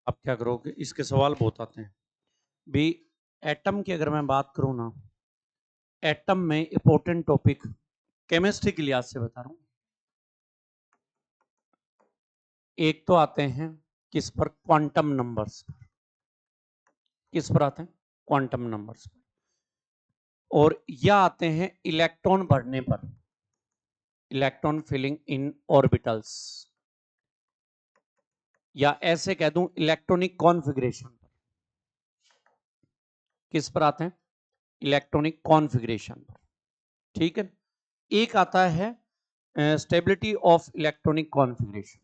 आप क्या करोगे, इसके सवाल बहुत आते हैं भी। एटम की अगर मैं बात करूं ना, एटम में इंपॉर्टेंट टॉपिक केमिस्ट्री के लिहाज से बता रहा हूं। एक तो आते हैं किस पर, क्वांटम नंबर्स। किस पर आते हैं? क्वांटम नंबर्स पर। और या आते हैं इलेक्ट्रॉन भरने पर, इलेक्ट्रॉन फिलिंग इन ऑर्बिटल्स, या ऐसे कह दूं इलेक्ट्रॉनिक कॉन्फ़िगरेशन पर। किस पर आते हैं? इलेक्ट्रॉनिक कॉन्फ़िगरेशन पर। ठीक है। एक आता है stability of electronic configuration,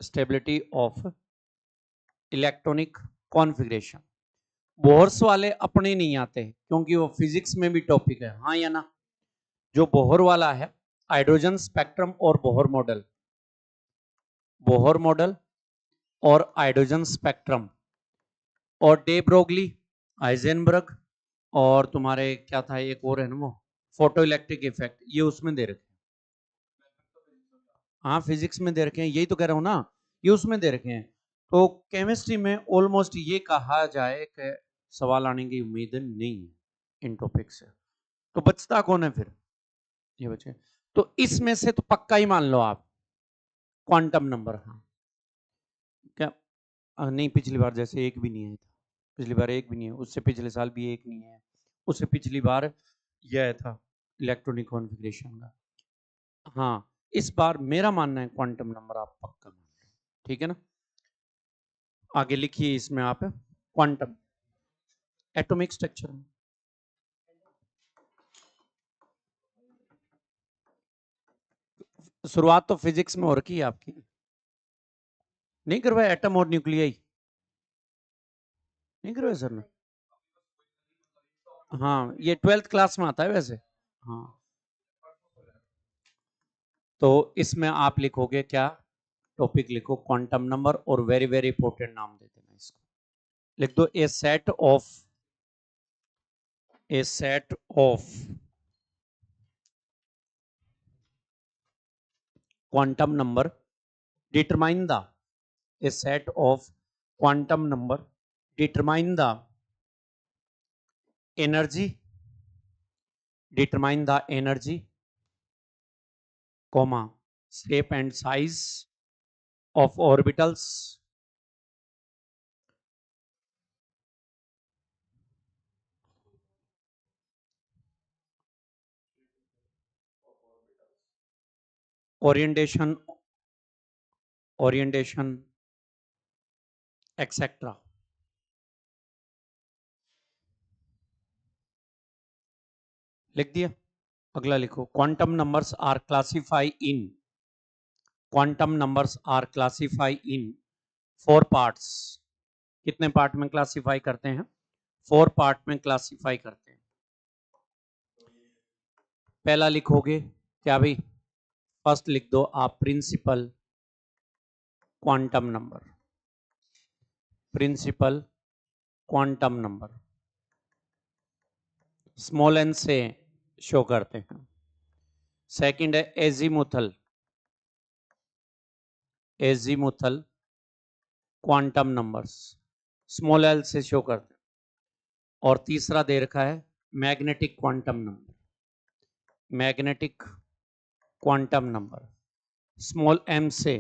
stability of electronic configuration. Bohr's वाले अपने नहीं आते क्योंकि वो फिजिक्स में भी टॉपिक है, हाँ या ना? जो बोहर वाला है, हाइड्रोजन स्पेक्ट्रम और बोहर मॉडल, बोहर मॉडल और हाइड्रोजन स्पेक्ट्रम, और डे ब्रोगली, हाइजेनबर्ग, और तुम्हारे क्या था एक और है ना वो, फोटो इलेक्ट्रिक इफेक्ट, ये उसमें दे रखे हैं। हाँ फिजिक्स में दे रखे हैं, यही तो कह रहा हूं ना, ये उसमें दे रखे हैं। तो केमिस्ट्री में ऑलमोस्ट ये कहा जाए कि सवाल आने की उम्मीद नहीं है इन टॉपिक से। तो बचता कौन है फिर? ये बचे। तो इसमें से तो पक्का ही मान लो आप, क्वांटम नंबर। हाँ क्या? नहीं, पिछली बार जैसे एक भी नहीं आया था, पिछली बार एक भी नहीं है, उससे पिछले साल भी एक नहीं है, उससे पिछली बार यह आया था इलेक्ट्रॉनिक कॉन्फ़िगरेशन का। हाँ, इस बार मेरा मानना है क्वांटम नंबर आप पक्का मान लो, ठीक है ना? आगे लिखिए इसमें आप क्वांटम एटॉमिक स्ट्रक्चर। शुरुआत तो फिजिक्स में हो रखी है आपकी, नहीं करवाया? एटम और न्यूक्लियाई नहीं करवाया सर ने? हाँ, ये 12th क्लास में आता है वैसे। हाँ, तो इसमें आप लिखोगे क्या? टॉपिक लिखो क्वांटम नंबर, और वेरी वेरी इंपॉर्टेंट नाम दे देना इसको। लिख दो a set of quantum number determine the, a set of quantum number determine the energy, determine the energy, comma, shape and size of orbitals, orientation etc. लिख दिया? अगला लिखो, quantum numbers are classify in, quantum numbers are classify in 4 parts. कितने part में classify करते हैं? 4 part में classify करते हैं। पहला लिखोगे क्या भाई? फर्स्ट लिख दो आप principal quantum number, principal quantum number small n से शो करते हैं। सेकंड है azimuthal, azimuthal quantum numbers, small l से शो करते हैं। और तीसरा दे रखा है magnetic quantum number, magnetic quantum number small m से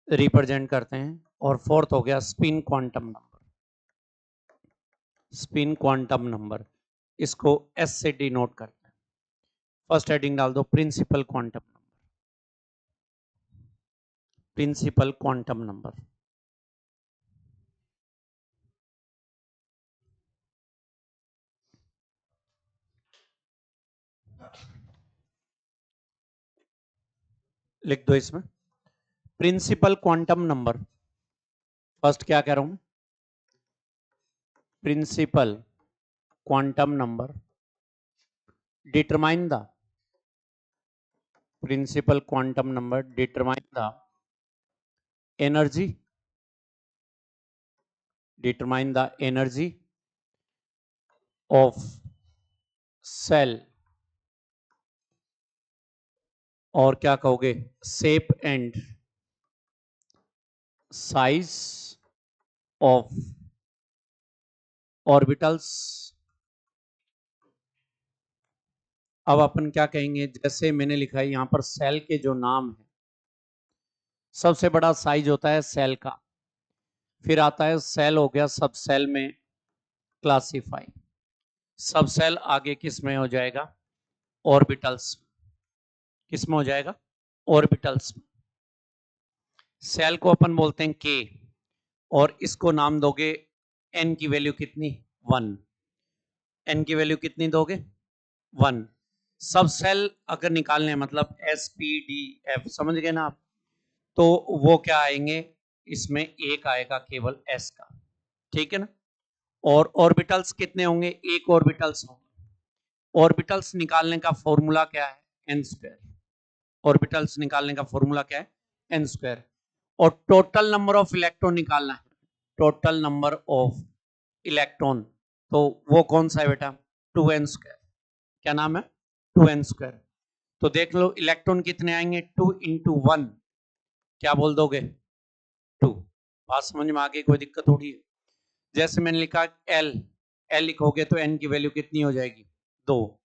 रिप्रेजेंट करते हैं। और फोर्थ हो गया spin quantum number, spin quantum number, इसको एस से डिनोट करते हैं। फर्स्ट हेडिंग डाल दो principal quantum number, principal quantum number. लिख दो इसमें प्रिंसिपल क्वांटम नंबर। फर्स्ट क्या कह रहा हूं? Principal quantum number determine the, principal quantum number determine the energy, determine the energy of shell, और क्या कहोगे, shape and size of orbitals. अब अपन क्या कहेंगे, जैसे मैंने लिखा है यहां पर सेल के जो नाम है, सबसे बड़ा साइज होता है सेल का, फिर आता है सेल हो गया सब सेल में क्लासिफाई, सब सेल आगे किस में हो जाएगा, ऑर्बिटल्स। किस में हो जाएगा, ऑर्बिटल्स। सेल को अपन बोलते हैं के, और इसको नाम दोगे एन की वैल्यू कितनी, 1। एन की वैल्यू कितनी दोगे, 1। सब सेल अगर निकालने हैं मतलब एस पी डी एफ, समझ गए ना आप, तो वो क्या आएंगे, इसमें एक आएगा केवल एस का, ठीक है ना। और ऑर्बिटल्स कितने होंगे, एक ऑर्बिटल्स होंगे। ऑर्बिटल्स निकालने का फॉर्मूला क्या है, एन स्क्वायर। ऑर्बिटल्स निकालने का फॉर्मूला क्या है, एन स्क्वायर। और टोटल नंबर ऑफ इलेक्ट्रॉन निकालना है, टोटल नंबर ऑफ इलेक्ट्रॉन, तो वो कौन सा है बेटा, 2n²। क्या नाम है, 2n²। तो देख लो इलेक्ट्रॉन कितने आएंगे, 2 इंटू 1, क्या बोल दोगे, 2। बात समझ में आ गई, कोई दिक्कत थोड़ी है। जैसे मैंने लिखा एल, एल लिखोगे तो एन की वैल्यू कितनी हो जाएगी, 2।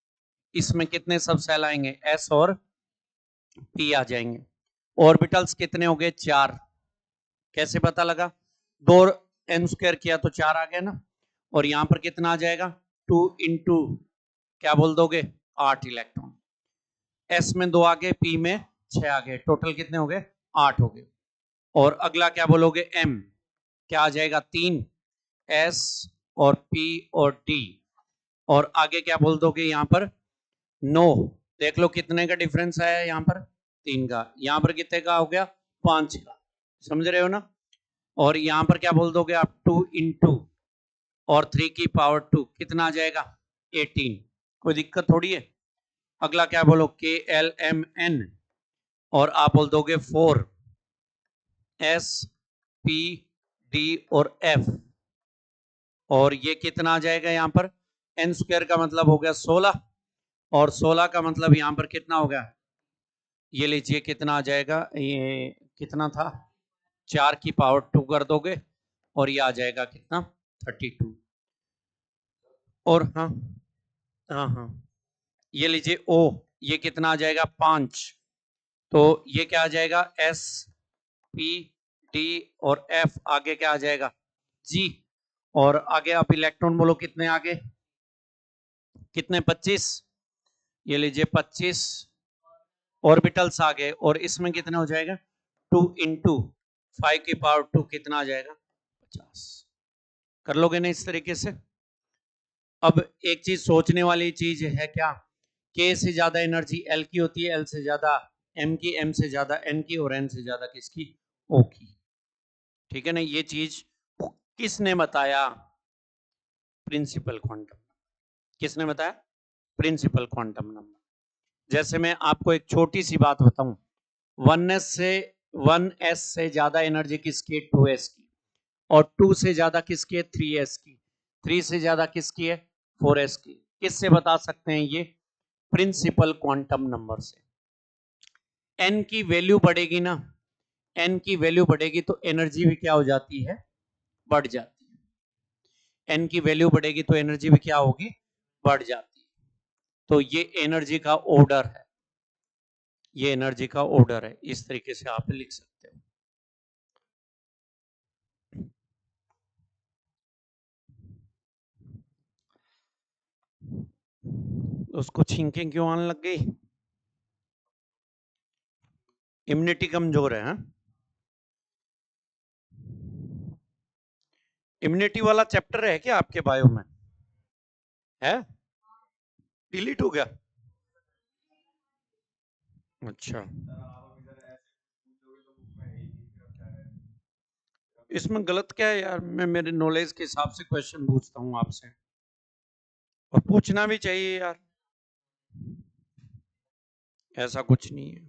इसमें कितने सब सेल आएंगे, एस और पी आ जाएंगे। ऑर्बिटल्स कितने हो गए, 4। कैसे पता लगा, 2n² किया तो 4 आ गया ना। और यहां पर कितना आ जाएगा, 2 इंटू क्या बोल दोगे, 8 इलेक्ट्रॉन। एस में 2 आ गए, पी में 6 आ गए, टोटल कितने हो गए, 8 हो गए। और अगला क्या बोलोगे, एम, क्या आ जाएगा, 3, एस और पी और डी। और आगे क्या बोल दोगे यहां पर, 9। देख लो कितने का डिफरेंस आया यहाँ पर, 3 का। यहाँ पर कितने का हो गया, 5 का। समझ रहे हो ना। और यहाँ पर क्या बोल दोगे आप, 2 इंटू और 3 की पावर 2 कितना आ जाएगा, 18। कोई दिक्कत थोड़ी है। अगला क्या बोलो, के एल एम एन, और आप बोल दोगे 4, एस पी डी और एफ। और ये कितना आ जाएगा यहाँ पर, n² का मतलब हो गया 16, और 16 का मतलब यहाँ पर कितना हो गया, ये लीजिए कितना आ जाएगा, ये कितना था, 4 की पावर 2 कर दोगे, और ये आ जाएगा कितना, 32। और हाँ, हाँ हाँ, ये लीजिए ओ, ये कितना आ जाएगा, 5। तो ये क्या आ जाएगा, एस पी डी और एफ, आगे क्या आ जाएगा, जी। और आगे आप इलेक्ट्रॉन बोलो कितने आगे, कितने, 25। ये लीजिए 25 ऑर्बिटल्स आ गए, और इसमें कितने हो जाएगा, 2 इंटू 5 की पावर 2 कितना आ जाएगा, 50। कर लोगे ना इस तरीके से। अब एक चीज सोचने वाली चीज है क्या, के से ज्यादा एनर्जी एल की होती है, एल से ज्यादा एम की, एम से ज्यादा एन की, और एन से ज्यादा किसकी, ओ की। ठीक है ना, ये चीज किसने बताया, प्रिंसिपल क्वांटम। किसने बताया, प्रिंसिपल क्वांटम नंबर। जैसे मैं आपको एक छोटी सी बात बताऊं, 1s से ज्यादा एनर्जी किसकी है, 2s की। और 2 से ज्यादा किसकी है, 3s की। 3 से ज्यादा किसकी है, 4s की। किससे बता सकते हैं ये, प्रिंसिपल क्वांटम नंबर से। n की वैल्यू बढ़ेगी ना, n की वैल्यू बढ़ेगी तो एनर्जी भी क्या हो जाती है, बढ़ जाती है। n की वैल्यू बढ़ेगी तो एनर्जी भी क्या होगी, बढ़ जाती है। तो ये एनर्जी का ऑर्डर है, ये एनर्जी का ऑर्डर है, इस तरीके से आप लिख सकते हो। उसको छींकें क्यों आने लग गई, इम्यूनिटी कमजोर है, हाँ? इम्यूनिटी वाला चैप्टर है क्या आपके बायो में, है, डिलीट हो गया, अच्छा। इसमें गलत क्या है यार, मैं मेरे नॉलेज के हिसाब से क्वेश्चन पूछता हूँ आपसे, और पूछना भी चाहिए यार, ऐसा कुछ नहीं है,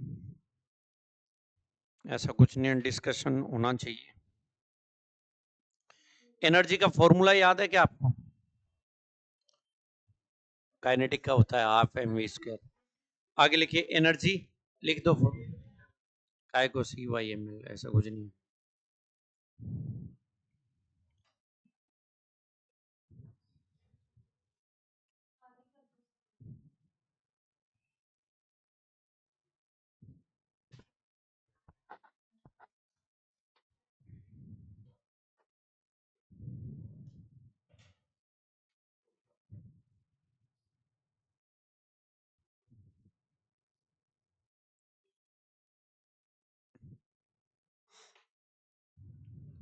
ऐसा कुछ नहीं है, डिस्कशन होना चाहिए। एनर्जी का फॉर्मूला याद है क्या आपको, काइनेटिक का होता है ½ mv²। आगे लिखिए एनर्जी, लिख दो, काय को CY ml, ऐसा कुछ नहीं।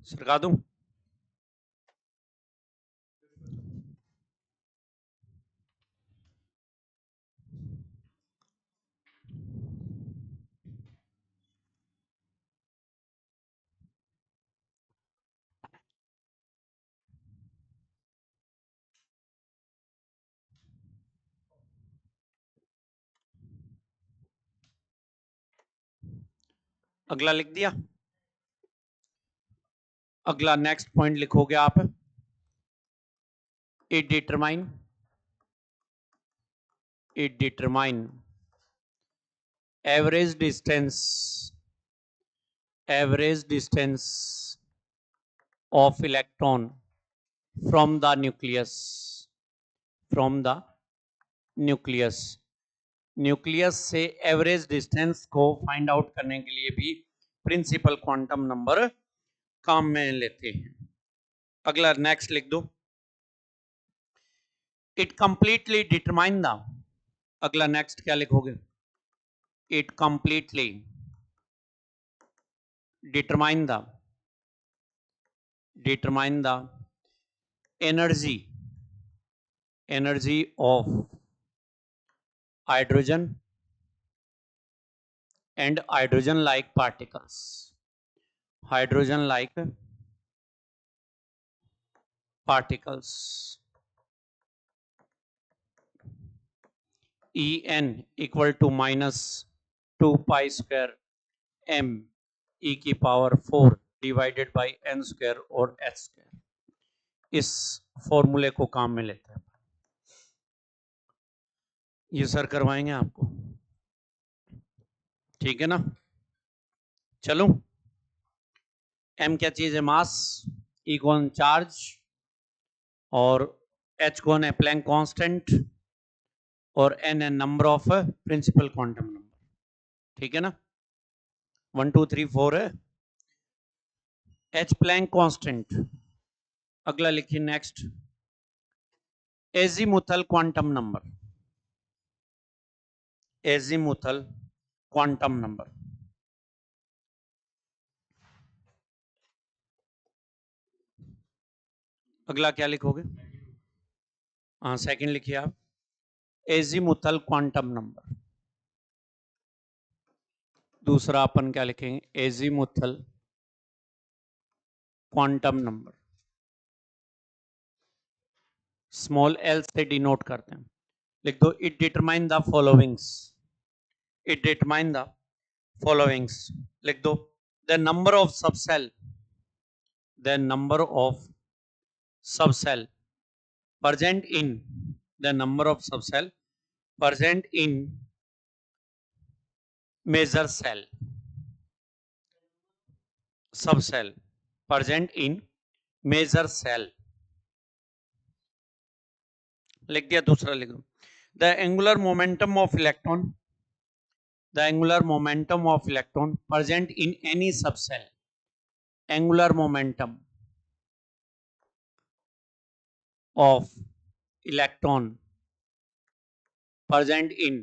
सरका दूं? अगला लिख दिया। अगला नेक्स्ट पॉइंट लिखोगे आप, it determine average distance of electron from the nucleus nucleus से एवरेज डिस्टेंस को फाइंड आउट करने के लिए भी प्रिंसिपल क्वांटम नंबर काम में लेते हैं। अगला नेक्स्ट लिख दो, इट कंप्लीटली डिटरमाइन द, अगला नेक्स्ट क्या लिखोगे, it completely determine the energy of hydrogen and hydrogen like particles, En equal to minus 2 pi square m e की power 4 divided by n square और h स्क्वायर, इस फॉर्मूले को काम में लेते हैं। ये सर करवाएंगे आपको, ठीक है ना। चलो, m क्या चीज है, मास, E कौन चार्ज, और h कौन है, प्लैंक कांस्टेंट, और n है number of principal quantum number, ठीक है ना। 1 2 3 4 है, h प्लैंक कांस्टेंट। अगला लिखिए next, azimuthal quantum number, azimuthal quantum number. अगला क्या लिखोगे, हाँ सेकंड लिखिए आप, एजीमुथल क्वांटम नंबर। दूसरा अपन क्या लिखेंगे, azimuthal quantum number, small l से डिनोट करते हैं। लिख दो, it determine the followings, it determine the followings. लिख दो, the number of subshell, the number of subshell present in, the number of subcell present in major cell, subcell present in major cell। लिख दिया। दूसरा लिख दो, the angular momentum of electron, the angular momentum of electron present in any subcell, angular momentum of electron present in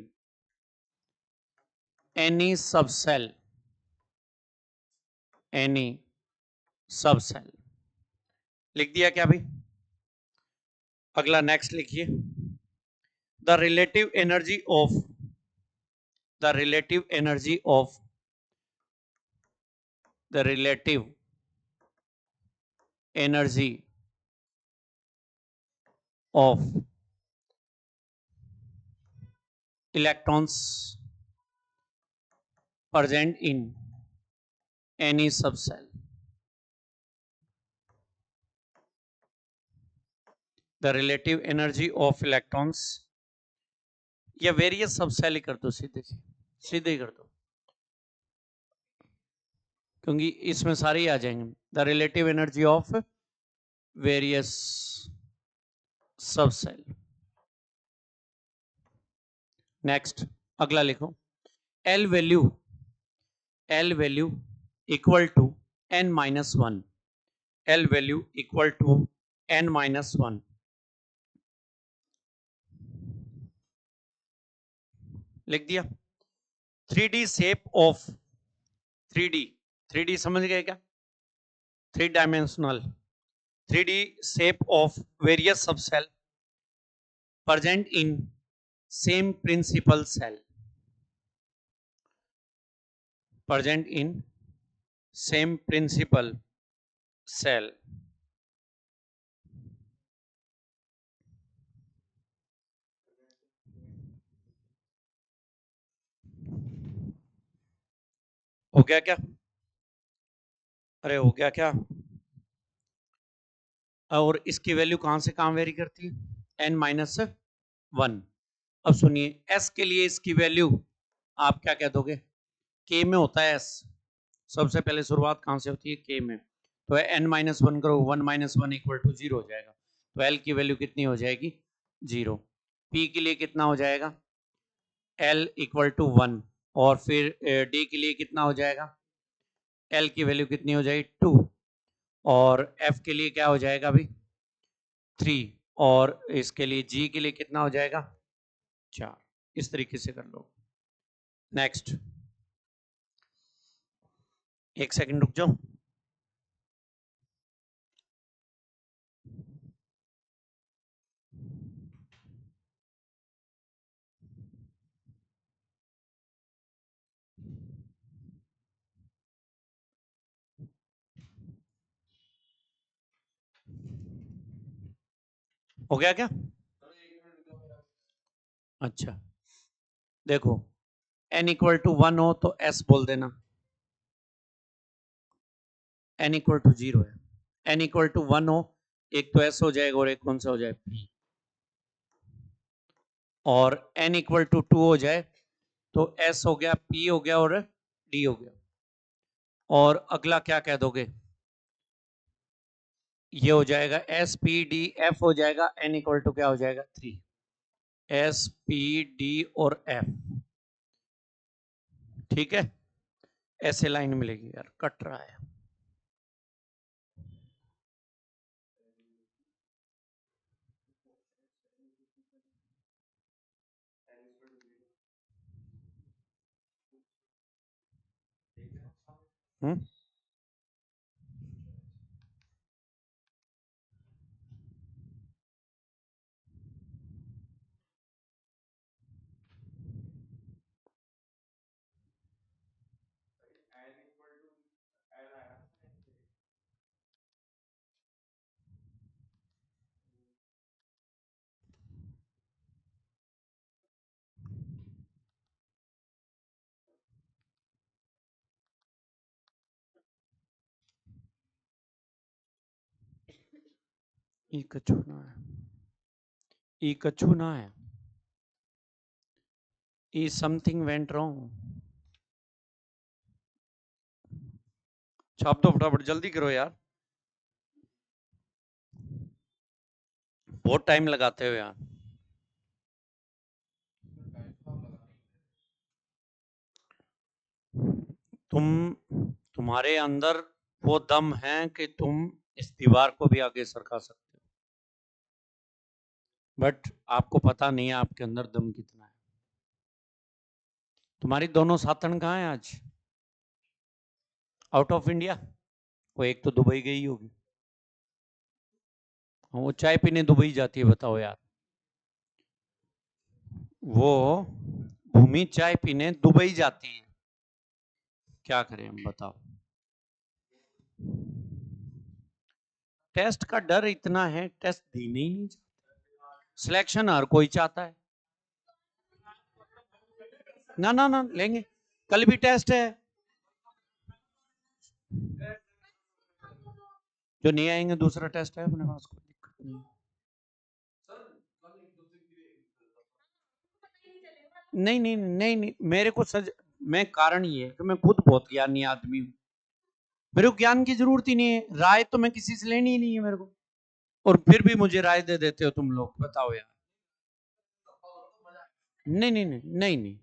any subcell, any subcell। लिख दिया क्या भाई। अगला नेक्स्ट लिखिए, the relative energy of, the relative energy of, the relative energy of electrons present in any subcell, the relative energy of electrons, या various subshell ही कर दो, सीधे सीधे ही कर दो, क्योंकि इसमें सारे ही आ जाएंगे। The relative energy of various subshell. Next अगला लिखो, l value, l value equal to n minus 1, l value equal to n minus 1। लिख दिया। 3D shape of, 3D, 3D समझ गए क्या, 3-dimensional 3D shape of various subcell present in same principal cell, present in same principal cell. हो गया क्या? अरे हो गया क्या? और इसकी वैल्यू कहां से कहां वेरी करती है? n-1। अब सुनिए, s के लिए इसकी वैल्यू आप क्या कह दोगे? k में होता है s। सबसे पहले शुरुआत कहां से होती है? k में। तो n-1 करो, 1 - 1 इक्वल टू 0 हो जाएगा। तो l की वैल्यू कितनी हो जाएगी? 0। p के लिए कितना हो जाएगा? l equal to 1। और फिर d के लिए कितना हो जाएगा? l की वैल्यू कितनी हो जाएगी? 2। और f के लिए क्या हो जाएगा अभी? 3। और इसके लिए g के लिए कितना हो जाएगा? 4। इस तरीके से कर लो। नेक्स्ट, एक सेकंड रुक जाओ। हो गया क्या? अच्छा, देखो, n इक्वल टू 1 हो तो s बोल देना, n इक्वल टू 0 है। n इक्वल टू 1 हो, एक तो s हो जाएगा और एक कौन सा हो जाएगा? p। और n इक्वल टू 2 हो जाए तो s हो गया, p हो गया और d हो गया। और अगला क्या कह दोगे? ये हो जाएगा s p d f हो जाएगा। n इक्वल टू क्या हो जाएगा? 3। s p d और f। ठीक है, ऐसे लाइन मिलेगी यार, कट रहा है। हम्म, ई कछु ना है, ई कछु ना है, ई समथिंग वेंट रॉन्ग। छाप दो फटाफट, जल्दी करो यार, बहुत टाइम लगाते हो यार। तुम्हारे अंदर वो दम है कि तुम इस दीवार को भी आगे सरका सकते हो, बट आपको पता नहीं है आपके अंदर दम कितना है। तुम्हारी दोनों साथन कहाँ है आज? Out of India. वो एक तो दुबई गई होगी, वो चाय पीने दुबई जाती है, बताओ यार। वो भूमि चाय पीने दुबई जाती है, क्या करें हम, बताओ। टेस्ट का डर इतना है, टेस्ट देने ही नहीं चाहते। सिलेक्शन हर कोई चाहता है। ना ना ना लेंगे, कल भी टेस्ट है। जो नहीं आएंगे दूसरा टेस्ट है अपने पास, कोई दिक्कत नहीं। नहीं नहीं नहीं नहीं, मेरे को सज मैं कारण ये है कि मैं खुद बहुत ज्ञानी आदमी हूँ। मेरे को ज्ञान की जरूरत ही नहीं है, राय तो मैं किसी से लेनी ही नहीं है मेरे को। और फिर भी मुझे राय दे देते हो तुम लोग, बताओ यार। नहीं नहीं नहीं नहीं नहीं।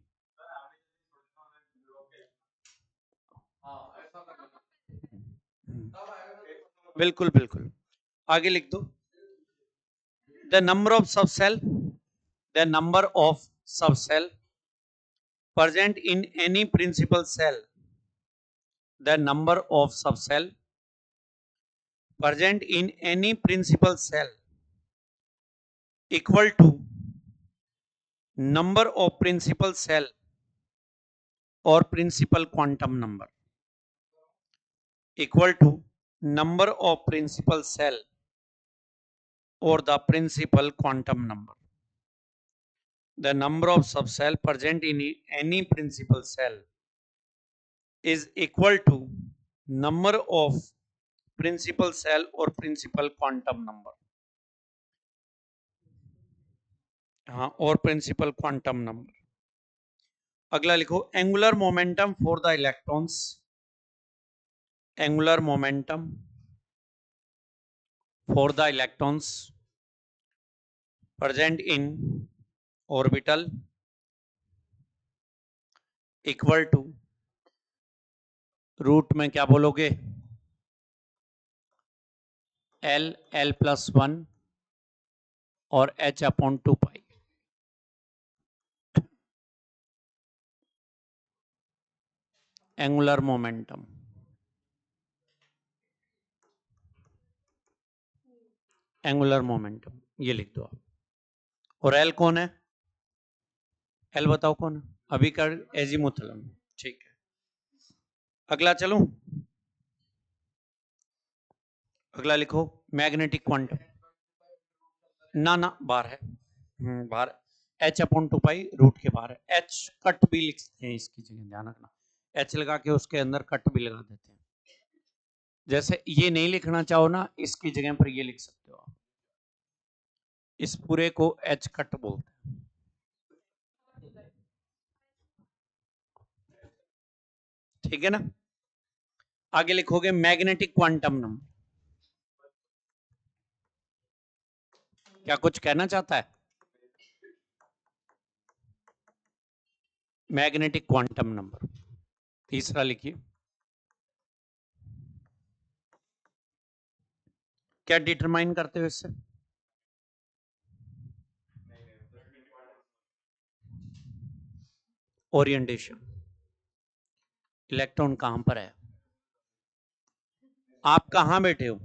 बिल्कुल बिल्कुल, आगे लिख दो। द नंबर ऑफ सब सेल, द नंबर ऑफ सब cell present in any principal cell, the number of subcell present in any principal cell equal to number of principal cell or principal quantum number, equal to number of principal cell or the principal quantum number. The number of subcell present in any principal cell is equal to number of principal cell or principal quantum number. हाँ, और principal quantum number. अगला लिखो angular momentum for the electrons. Angular momentum for the electrons present in orbital equal to root में क्या बोलोगे, l plus 1 और h upon 2 pi. Angular momentum, angular momentum ये लिख दो आप. और एल कौन है, एल बताओ कौन है, अभी कर एजीमुथलम. ठीक है, अगला चलो, अगला लिखो मैग्नेटिक क्वांटम. ना बाहर है, बाहर h अपॉन 2 पाई रूट के बाहर है. h कट भी लिख सकते हैं इसकी जगह, ध्यान रखना h लगा के उसके अंदर कट भी लगा देते हैं. जैसे ये नहीं लिखना चाहो ना, इसकी जगह पर ये लिख सकते हो आप. इस पूरे को h कट बोलते हैं. ठीक है ना. आगे लिखोगे मैग्नेटिक क्वांटम नंबर. क्या कुछ कहना चाहता है, मैग्नेटिक क्वांटम नंबर. तीसरा लिखिए, क्या डिटरमाइन करते हो इससे, ओरिएंटेशन. इलेक्ट्रॉन कहां पर है, आप कहां बैठे हो.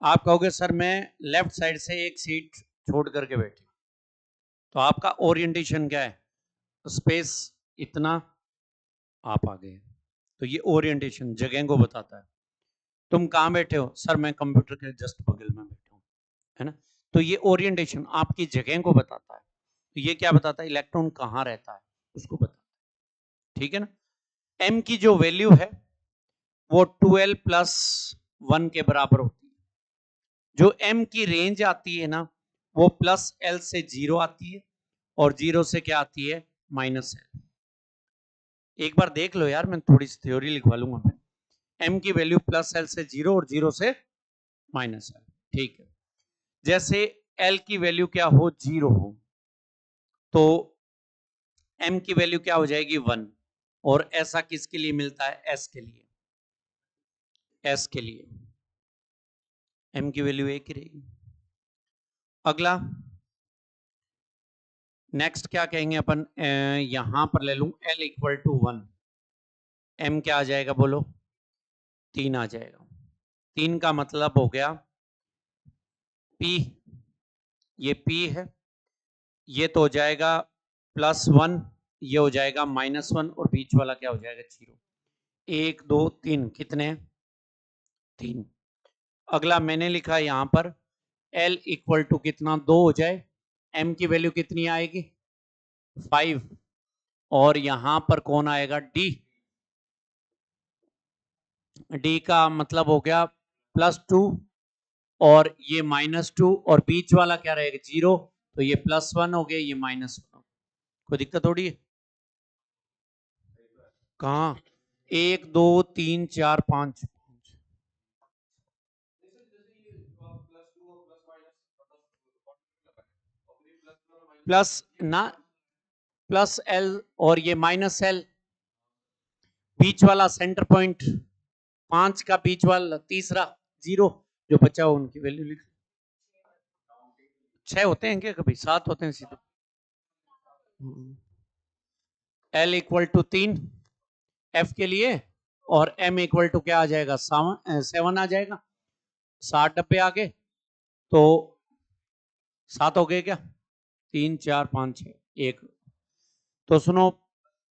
आप कहोगे सर मैं लेफ्ट साइड से एक सीट छोड़ करके बैठे, तो आपका ओरिएंटेशन क्या है, स्पेस इतना आप आ गए, तो ये ओरिएंटेशन जगह को बताता है. तुम कहां बैठे हो, सर मैं कंप्यूटर के जस्ट बगल में बैठा हूं, है ना. तो ये ओरिएंटेशन आपकी जगह को बताता है. तो ये क्या बताता है, इलेक्ट्रॉन कहां रहता है उसको बताता है. ठीक है ना. m की जो वैल्यू है वो 12 प्लस 1 के बराबर होती है. जो m की रेंज आती है ना, वो प्लस l से 0 आती है और 0 से क्या आती है, माइनस l. एक बार देख लो यार, मैं थोड़ी सी थ्योरी लिखवा लूंगा मैं. m की वैल्यू प्लस l से 0 और 0 से माइनस l. ठीक है. जैसे l की वैल्यू क्या हो, 0 हो, तो m की वैल्यू क्या हो जाएगी, 1. और ऐसा किसके लिए मिलता है, s के लिए. s के लिए m की वैल्यू 1 ही रहेगी. अगला नेक्स्ट क्या कहेंगे अपन, यहां पर ले लूं l इक्वल टू 1, m क्या आ जाएगा बोलो, 3 आ जाएगा. 3 का मतलब हो गया p, ये p है, ये तो हो जाएगा प्लस 1, ये हो जाएगा माइनस 1 और बीच वाला क्या हो जाएगा, 0. 1 2 3 कितने, 3. अगला मैंने लिखा यहां पर l इक्वल टू कितना, 2 हो जाए, m की वैल्यू कितनी आएगी, 5. और यहां पर कौन आएगा, d. d का मतलब हो गया प्लस 2 और ये माइनस 2 और बीच वाला क्या रहेगा, 0. तो ये प्लस 1 हो गया, ये माइनस 1. कोई दिक्कत थोड़ी है. कहा 1 2 3 4 5 प्लस ना, प्लस एल और ये माइनस एल. बीच वाला सेंटर पॉइंट 5 का बीच वाला तीसरा 0, जो बचा हो उनकी वैल्यू लिख. 6 होते हैं क्या, कभी 7 होते हैं सीधे. एल इक्वल टू 3 एफ के लिए और एम इक्वल टू क्या आ जाएगा, 7 आ जाएगा. 7 डब्बे आ गए, तो 7 हो गए क्या? 3 4 5 6 1। तो सुनो,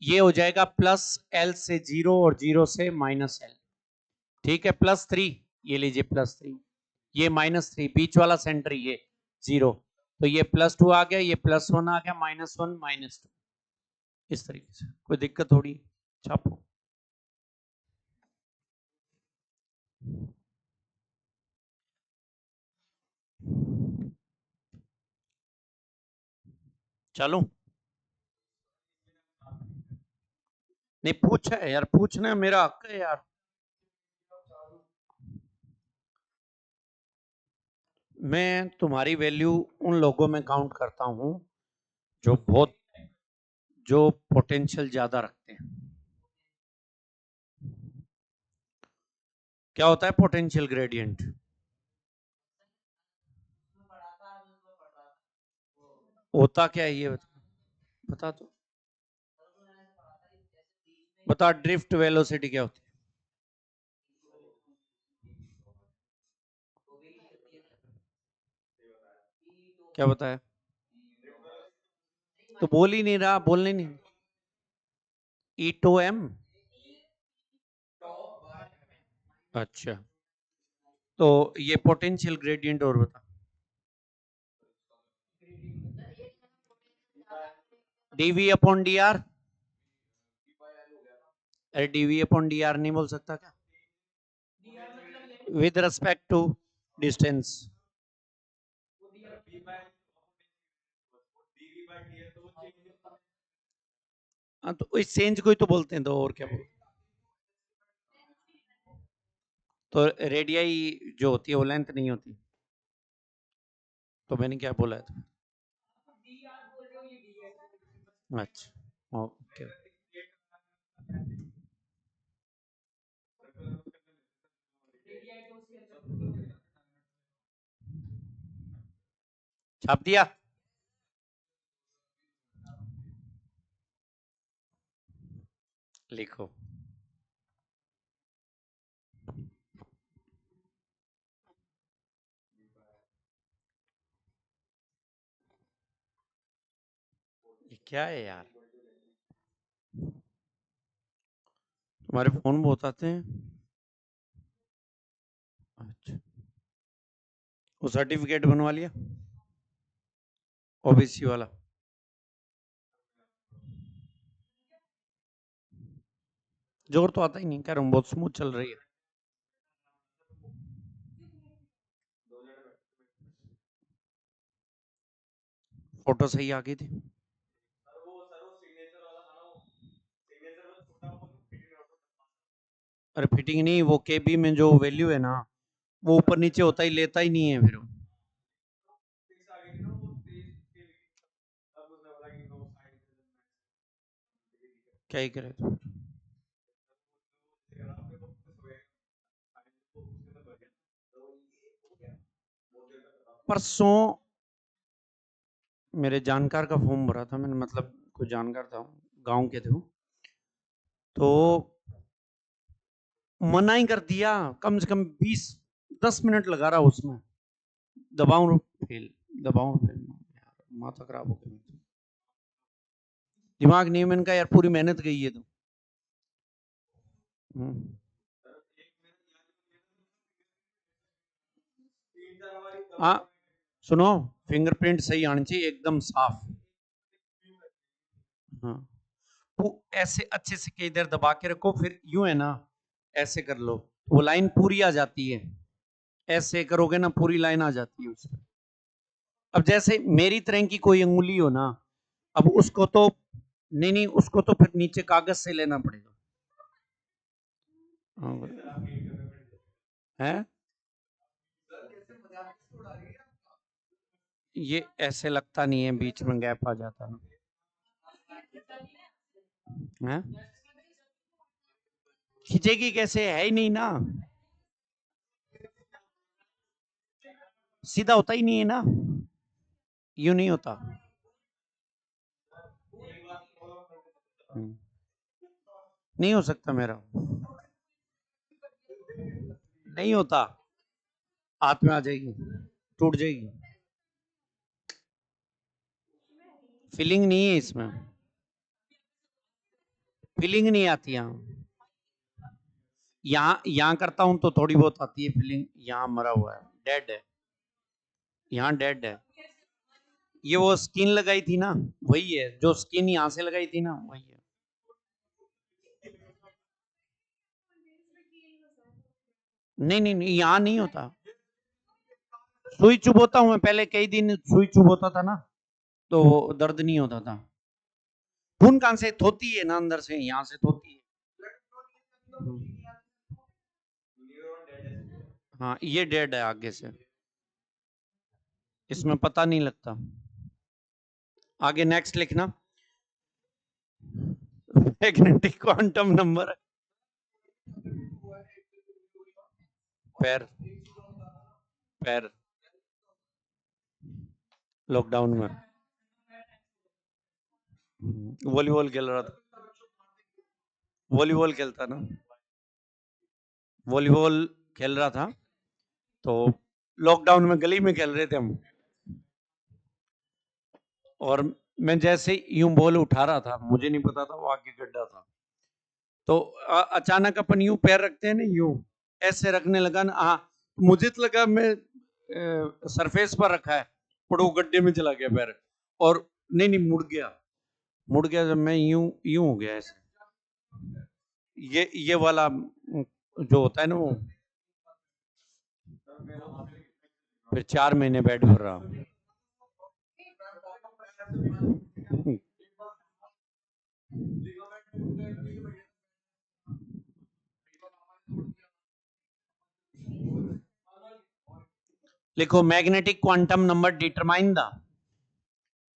ये हो जाएगा प्लस एल से 0 और 0 से माइनस एल। ठीक है, +3, ये लीजिए +3, ये -3, बीच वाला सेंटर ये 0, तो ये +2 आ गया, ये +1 आ गया, -1 -2, इस तरीके से। कोई दिक्कत थोड़ी, छापो। चलो, नहीं पूछा है यार, पूछना है, मेरा हक है यार। मैं तुम्हारी वैल्यू उन लोगों में काउंट करता हूं जो पोटेंशियल ज्यादा रखते हैं। क्या होता है पोटेंशियल ग्रेडियंट? होता क्या है ये बता तो। बता, ड्रिफ्ट वेलोसिटी क्या होती है? क्या बताया? तो बोल ही नहीं रहा, बोलने नहीं। E to M. अच्छा, तो ये पोटेंशियल ग्रेडियंट और बता। DV upon D R. अरे डीवी अपॉन डी आर नहीं बोल सकता क्या? With respect to distance. हाँ, तो इस चेंज को ही तो बोलते हैं, तो और क्या बोलते हैं? तो रेडियाई जो होती है वो लेंथ नहीं होती। तो मैंने क्या बोला है तो? अच्छा, ओके। छाप दिया। लिखो। ये क्या है यार? तुम्हारे फोन बहुत आते हैं। अच्छा, वो सर्टिफिकेट बनवा लिया ओबीसी वाला? जोर तो आता ही नहीं, कह रहा हूँ बहुत स्मूथ चल रही है। फोटो सही आ गई थी। अरे फिटिंग नहीं, वो केबी में जो वैल्यू है ना, वो ऊपर नीचे होता ही, लेता ही नहीं है फिर वो। क्या ही करे तो। परसों मेरे जानकार का फॉर्म भरा था मैंने, मतलब कोई जानकार था, गांव के थे वो, तो मना ही कर दिया। कम से कम 20 10 मिनट लगा रहा उसमें, दबाऊं फेल, दबाऊं फेल। माथा खराब हो गई। दिमाग नहीं है, मैंने कहा यार पूरी मेहनत गई है तो। हम्म। हाँ, सुनो, फिंगरप्रिंट सही आनी चाहिए, एकदम साफ। हाँ, वो ऐसे अच्छे से के इधर दबा के रखो, फिर यूं है ना, ऐसे कर लो, वो लाइन पूरी आ जाती है। ऐसे करोगे ना, पूरी लाइन आ जाती है उसमें। अब जैसे मेरी तरह की कोई अंगुली हो ना, अब उसको तो, नहीं नहीं, उसको तो फिर नीचे कागज से लेना पड़ेगा। है, ये ऐसे लगता नहीं है, बीच में गैप आ जाता ना। है, खींचेगी कैसे, है ही नहीं ना, सीधा होता ही नहीं है ना, यूं नहीं होता। नहीं हो सकता मेरा, नहीं होता। हाथ में आ जाएगी, टूट जाएगी। फीलिंग नहीं है इसमें, फीलिंग नहीं आती यहाँ करता हूं तो थोड़ी बहुत आती है फीलिंग। यहाँ मरा हुआ है, डेड है, यहाँ डेड है। ये वो स्किन लगाई थी ना, वही है जो स्किन यहाँ से लगाई थी ना, वही है। नहीं नहीं नहीं, यहाँ नहीं होता। सुई चुभोता हूँ मैं, पहले कई दिन सुई चुभोता था ना, तो दर्द नहीं होता था। खून कहां से थोती है ना, अंदर से, यहाँ से थोती है। हाँ ये डेड है आगे से, इसमें पता नहीं लगता। आगे नेक्स्ट लिखना। मैग्नेटिक क्वांटम नंबर, पैर, पैर, लॉकडाउन में वॉलीबॉल खेल रहा था, वॉलीबॉल खेलता ना, वॉलीबॉल खेल रहा था, तो लॉकडाउन में गली में खेल रहे थे हम, और मैं जैसे यूं बॉल उठा रहा था, मुझे नहीं पता था वो आगे गड्ढा था, तो अचानक अपन यूं पैर रखते हैं ना, यूं ऐसे रखने लगा ना, हाँ मुझे तो लगा मैं सरफेस पर रखा है, पर वो गड्ढे में चला गया पैर, और नहीं नहीं मुड़ गया, मुड़ गया जब मैं यूं यूं हो गया ऐसे। ये वाला जो होता है ना वो, फिर 4 महीने बेड पर रहा। लिखो, magnetic quantum number determine the,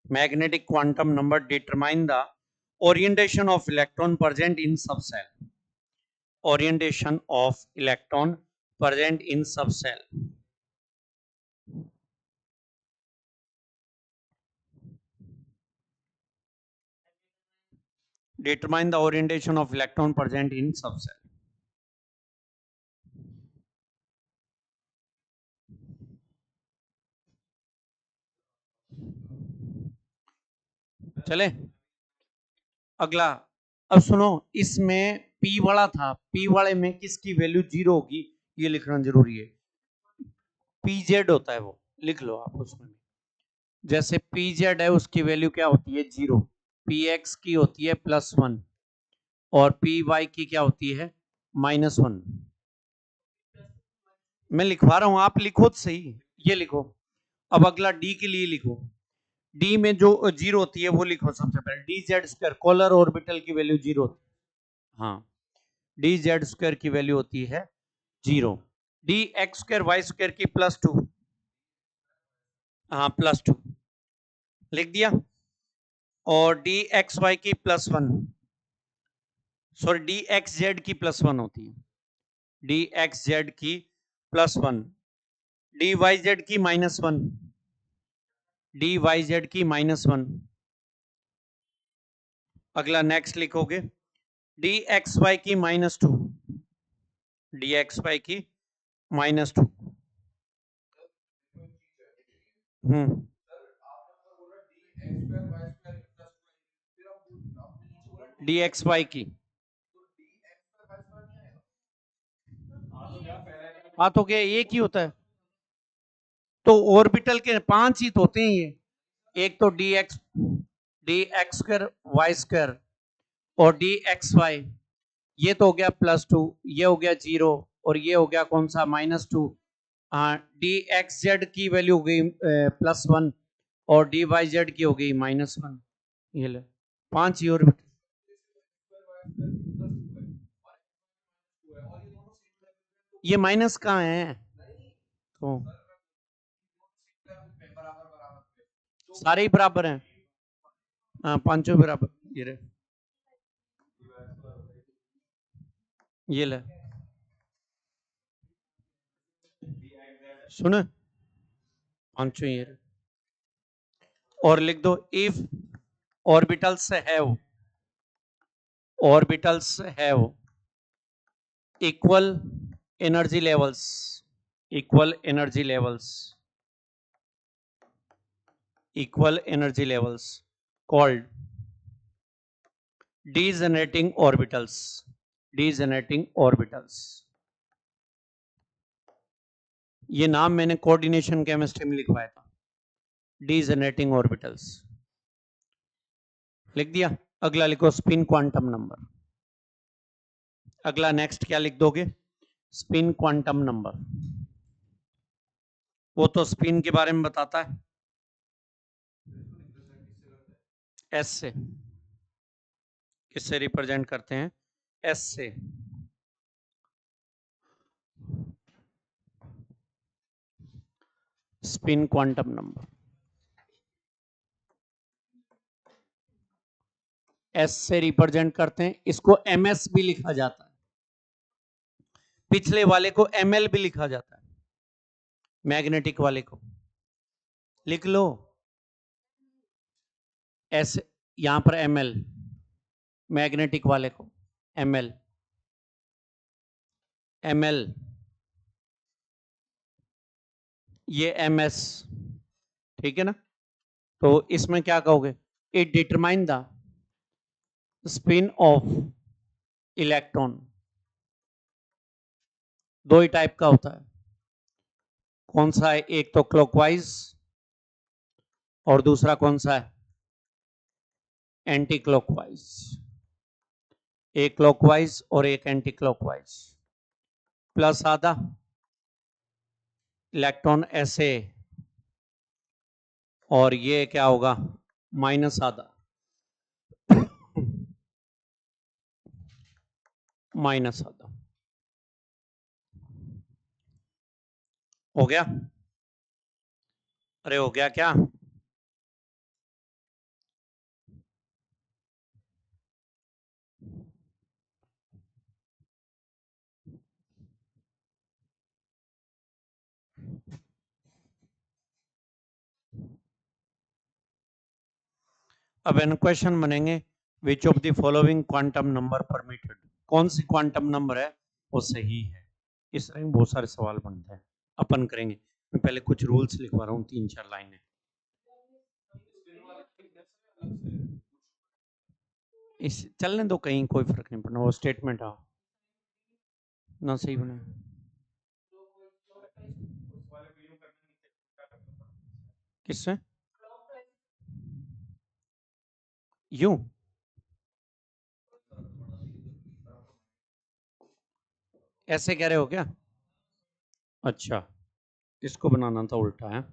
magnetic quantum number determine the orientation of electron present in subcell, orientation of electron present in subcell। determine the orientation of electron present in subcell। चले अगला। अब सुनो, इसमें P वाला था, P वाले में किसकी वैल्यू 0 होगी, ये लिखना जरूरी है। PZ होता है वो, लिख लो आप उसमें। जैसे PZ है, उसकी वैल्यू क्या होती है, 0। PX की होती है +1, और PY की क्या होती है, -1। मैं लिखवा रहा हूं, आप लिखो तो सही, ये लिखो। अब अगला डी के लिए लिखो, डी में जो 0 होती है वो लिखो सबसे पहले, D Z square, collar orbital की वैल्यू 0 होती है। हाँ, डी जेड स्क्वायर की वैल्यू होती है 0। D X square Y square की +2, हाँ +2 लिख दिया। और डी एक्स वाई की +1, सॉरी डी एक्स जेड की +1 होती है, डी एक्स जेड की +1, डी वाई जेड की -1, डी वाई जेड की -1। अगला नेक्स्ट लिखोगे, डी एक्स वाई की -2, डी एक्स वाई की -2। डी एक्स वाई की, हाँ तो क्या एक ही होता है, तो ऑर्बिटल के 5 ही तो होते हैं ये, एक तो D X square Y square, और डी एक्स वाई, ये तो हो गया +2, ये हो गया 0, और ये हो गया कौन सा, -2। हाँ, डी एक्स जेड की वैल्यू हो गई +1, और डी वाई जेड की हो गई -1। ये ले 5 ही ऑर्बिटल। ये माइनस कहाँ है, तो सारे ही बराबर हैं, हाँ पांचों बराबर। ये ले, ये ले सुन, पांचों ये रहे। और लिख दो, if orbitals have equal energy levels, equal energy levels called degenerating orbitals. ये नाम मैंने कोऑर्डिनेशन केमिस्ट्री में लिखवाया था, degenerating orbitals. लिख दिया. अगला लिखो स्पिन क्वांटम नंबर. अगला नेक्स्ट क्या लिख दोगे? Spin quantum number. वो तो स्पिन के बारे में बताता है. एस से. किससे रिप्रेजेंट करते हैं? एस से. स्पिन क्वांटम नंबर एस से रिप्रेजेंट करते हैं. इसको एमएस भी लिखा जाता है. पिछले वाले को एमएल भी लिखा जाता है. मैग्नेटिक वाले को लिख लो एस, यहां पर एमएल. मैग्नेटिक वाले को एमएल. एमएल. ये एमएस. ठीक है ना? तो इसमें क्या कहोगे? It determine the spin off electron. दो ही टाइप का होता है. कौन सा है? एक तो क्लॉकवाइज और दूसरा कौन सा है? Anti clockwise. एक क्लॉकवाइज और एक एंटी क्लॉकवाइज. प्लस आधा इलेक्ट्रॉन ऐसे, और ये क्या होगा? माइनस आधा. माइनस आधा. हो गया? अरे हो गया क्या? अब एन क्वेश्चन बनेंगे. विच of the following quantum number permitted. कौन सी क्वांटम नंबर है वो सही है? इस तरह के बहुत सारे सवाल बनते हैं. अपन करेंगे. मैं पहले कुछ रूल्स लिखवा रहा हूँ, 3-4 लाइनें. इस चलने दो, कहीं कोई फर्क नहीं पड़ना. वो स्टेटमेंट आओ ना सही बने. किससे? यूं? ऐसे कह रहे हो क्या? अच्छा, इसको बनाना था उल्टा है.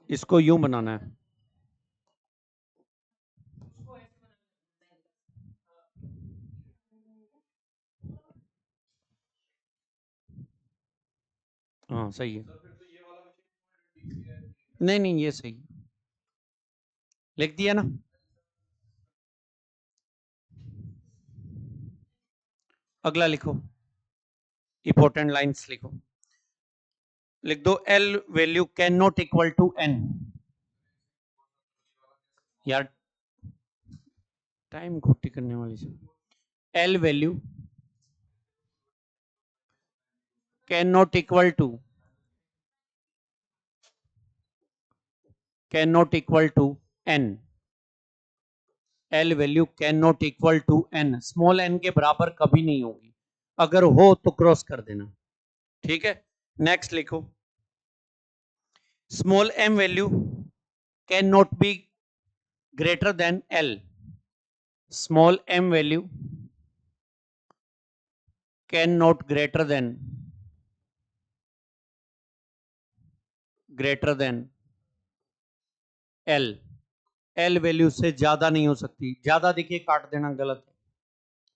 इसको यूं बनाना है. हाँ सही है. नहीं नहीं, ये सही. लिख दिया ना? अगला लिखो. इंपॉर्टेंट लाइंस लिखो. लिख दो l value can not equal to n. यार टाइम खोटी करने वाली से. L value can not equal to n. L value can not equal to n. Small n के बराबर कभी नहीं होगी. अगर हो तो क्रॉस कर देना. ठीक है? नेक्स्ट लिखो. Small m value can not be greater than l. Small m value can not greater than l. L value से ज्यादा नहीं हो सकती. ज्यादा देखिए काट देना, गलत है.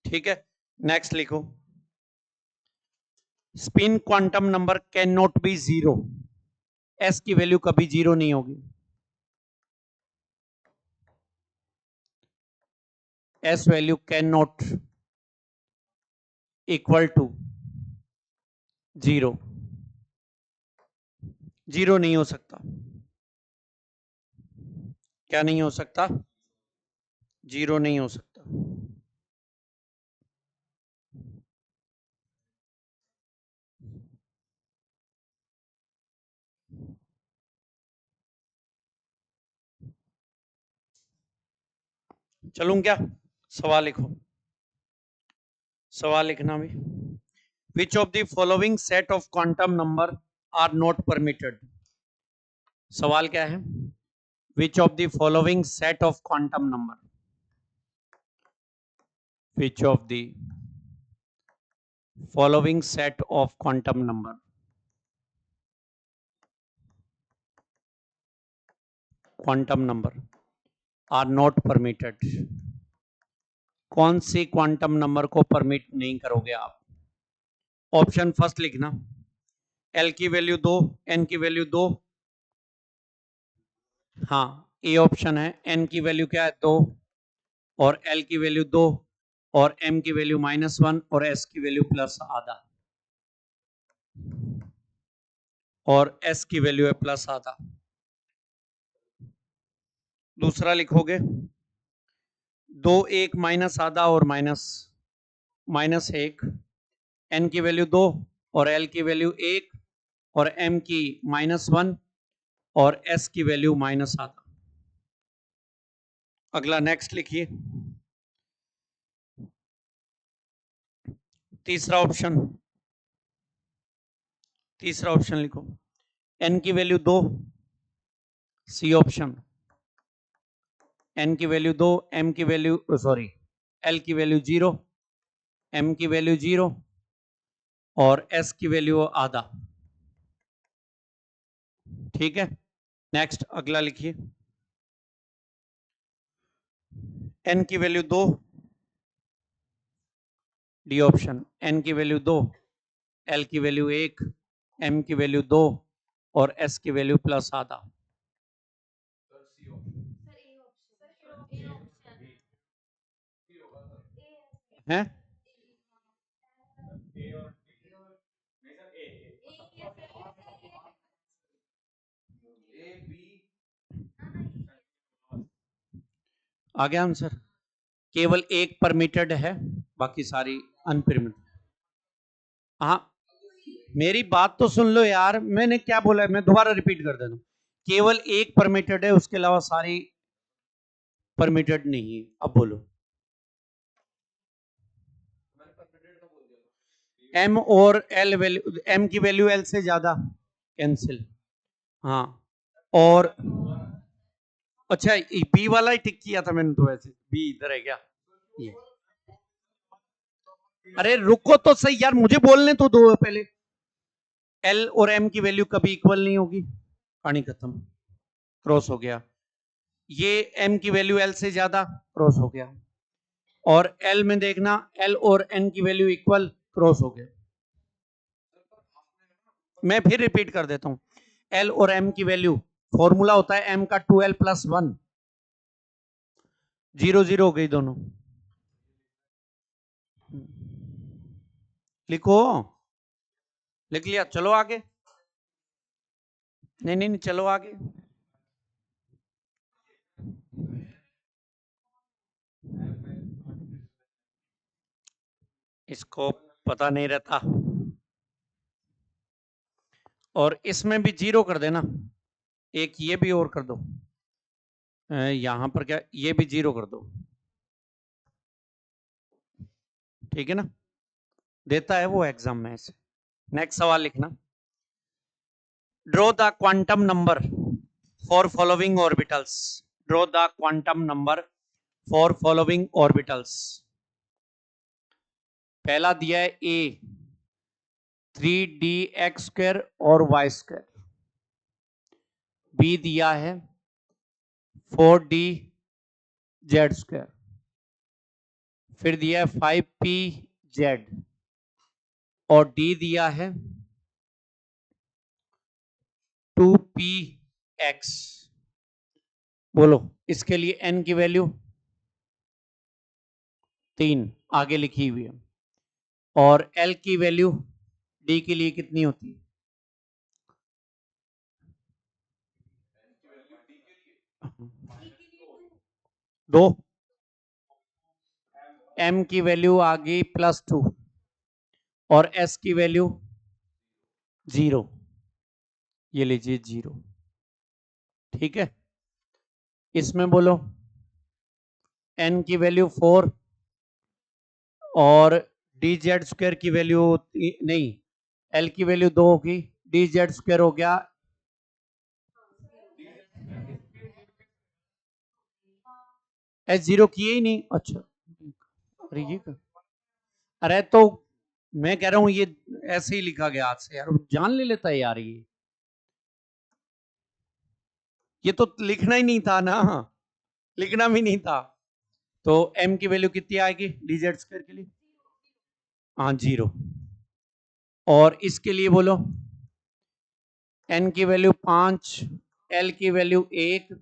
ठीक है? नेक्स्ट लिखो. Spin quantum number can not be zero. S की वैल्यू कभी जीरो नहीं होगी. S value can not equal to zero. Zero नहीं हो सकता. क्या नहीं हो सकता? जीरो नहीं हो सकता. चलूं क्या? सवाल लिखो, सवाल लिखना भी। Which of the following set of quantum number are not permitted? सवाल क्या है? Which of the following set of quantum number, which of the following set of quantum number are not permitted? कौन सी क्वांटम नंबर को permit नहीं करोगे आप? Option first लिखना, एल की वैल्यू 2, एन की वैल्यू 2। हाँ, ए ऑप्शन है, एन की वैल्यू क्या है 2, और एल की वैल्यू 2, और एम की वैल्यू -1, और एस की वैल्यू प्लस आधा, और एस की वैल्यू है प्लस आधा। दूसरा लिखोगे 2 1 माइनस आधा और -1, एन की वैल्यू 2 और एल की वैल्यू 1 और एम की -1 और एस की वैल्यू माइनस आधा। अगला नेक्स्ट लिखिए, तीसरा ऑप्शन लिखो, एन की वैल्यू 2, सी ऑप्शन, एन की वैल्यू 2, एम की वैल्यू सॉरी एल की वैल्यू 0, एम की वैल्यू 0 और एस की वैल्यू आधा। ठीक है, नेक्स्ट अगला लिखिए, एन की वैल्यू 2, डी ऑप्शन, एन की वैल्यू 2, एल की वैल्यू 1, एम की वैल्यू 2 और एस की वैल्यू प्लस आधा। है आ गया आंसर? केवल एक परमिटेड है, बाकी सारी अनपरमिटेड। हाँ, मेरी बात तो सुन लो यार, मैंने क्या बोला है, मैं दोबारा रिपीट कर देता हूँ। केवल एक परमिटेड है, उसके अलावा सारी परमिटेड नहीं है। अब बोलो, एम और एल वैल्यू, एम की वैल्यू एल से ज्यादा, कैंसिल। हाँ, और अच्छा बी वाला ही टिक किया था मैंने, तो वैसे बी इधर है क्या? ये अरे रुको तो सही यार, मुझे बोलने तो दो पहले। एल और एम की वैल्यू कभी इक्वल नहीं होगी, कहानी खत्म, क्रॉस हो गया। ये एम की वैल्यू एल से ज्यादा, क्रॉस हो गया। और एल में देखना, एल और एन की वैल्यू इक्वल, क्रॉस हो गया। मैं फिर रिपीट कर देता हूं, एल और एम की वैल्यू, फॉर्मूला होता है एम का 2l+1, 0 0 हो गई दोनों। लिखो, लिख लिया, चलो आगे। नहीं नहीं नहीं, चलो आगे। इसको पता नहीं रहता, और इसमें भी 0 कर देना, एक ये भी और कर दो, यहां पर क्या, ये भी 0 कर दो। ठीक है ना, देता है वो एग्जाम में ऐसे। नेक्स्ट सवाल लिखना, draw the quantum number for following orbitals. Draw the quantum number for following orbitals. पहला दिया है ए 3dx² और y², बी दिया है 4dz², फिर दिया है 5pz, और डी दिया है 2px। बोलो, इसके लिए n की वैल्यू 3 आगे लिखी हुई है, और l की वैल्यू d के लिए कितनी होती है? 2, m की वैल्यू आ गई +2, और s की वैल्यू 0, ये लीजिए 0। ठीक है, इसमें बोलो n की वैल्यू 4 और डी जेड स्क्वायर की वैल्यू नहीं, l की वैल्यू 2 होगी, डी जेड स्क्वायर हो गया S0 किए ही नहीं। अच्छा, अरे ये अरे तो मैं कह रहा हूं ये ऐसे ही लिखा गया आज से यार, जान ले लेता है यार, ये तो लिखना ही नहीं था ना, लिखना भी नहीं था। तो m की वैल्यू कितनी आएगी dz स्क्वायर के लिए? हाँ 0। और इसके लिए बोलो, n की वैल्यू 5, l की वैल्यू 1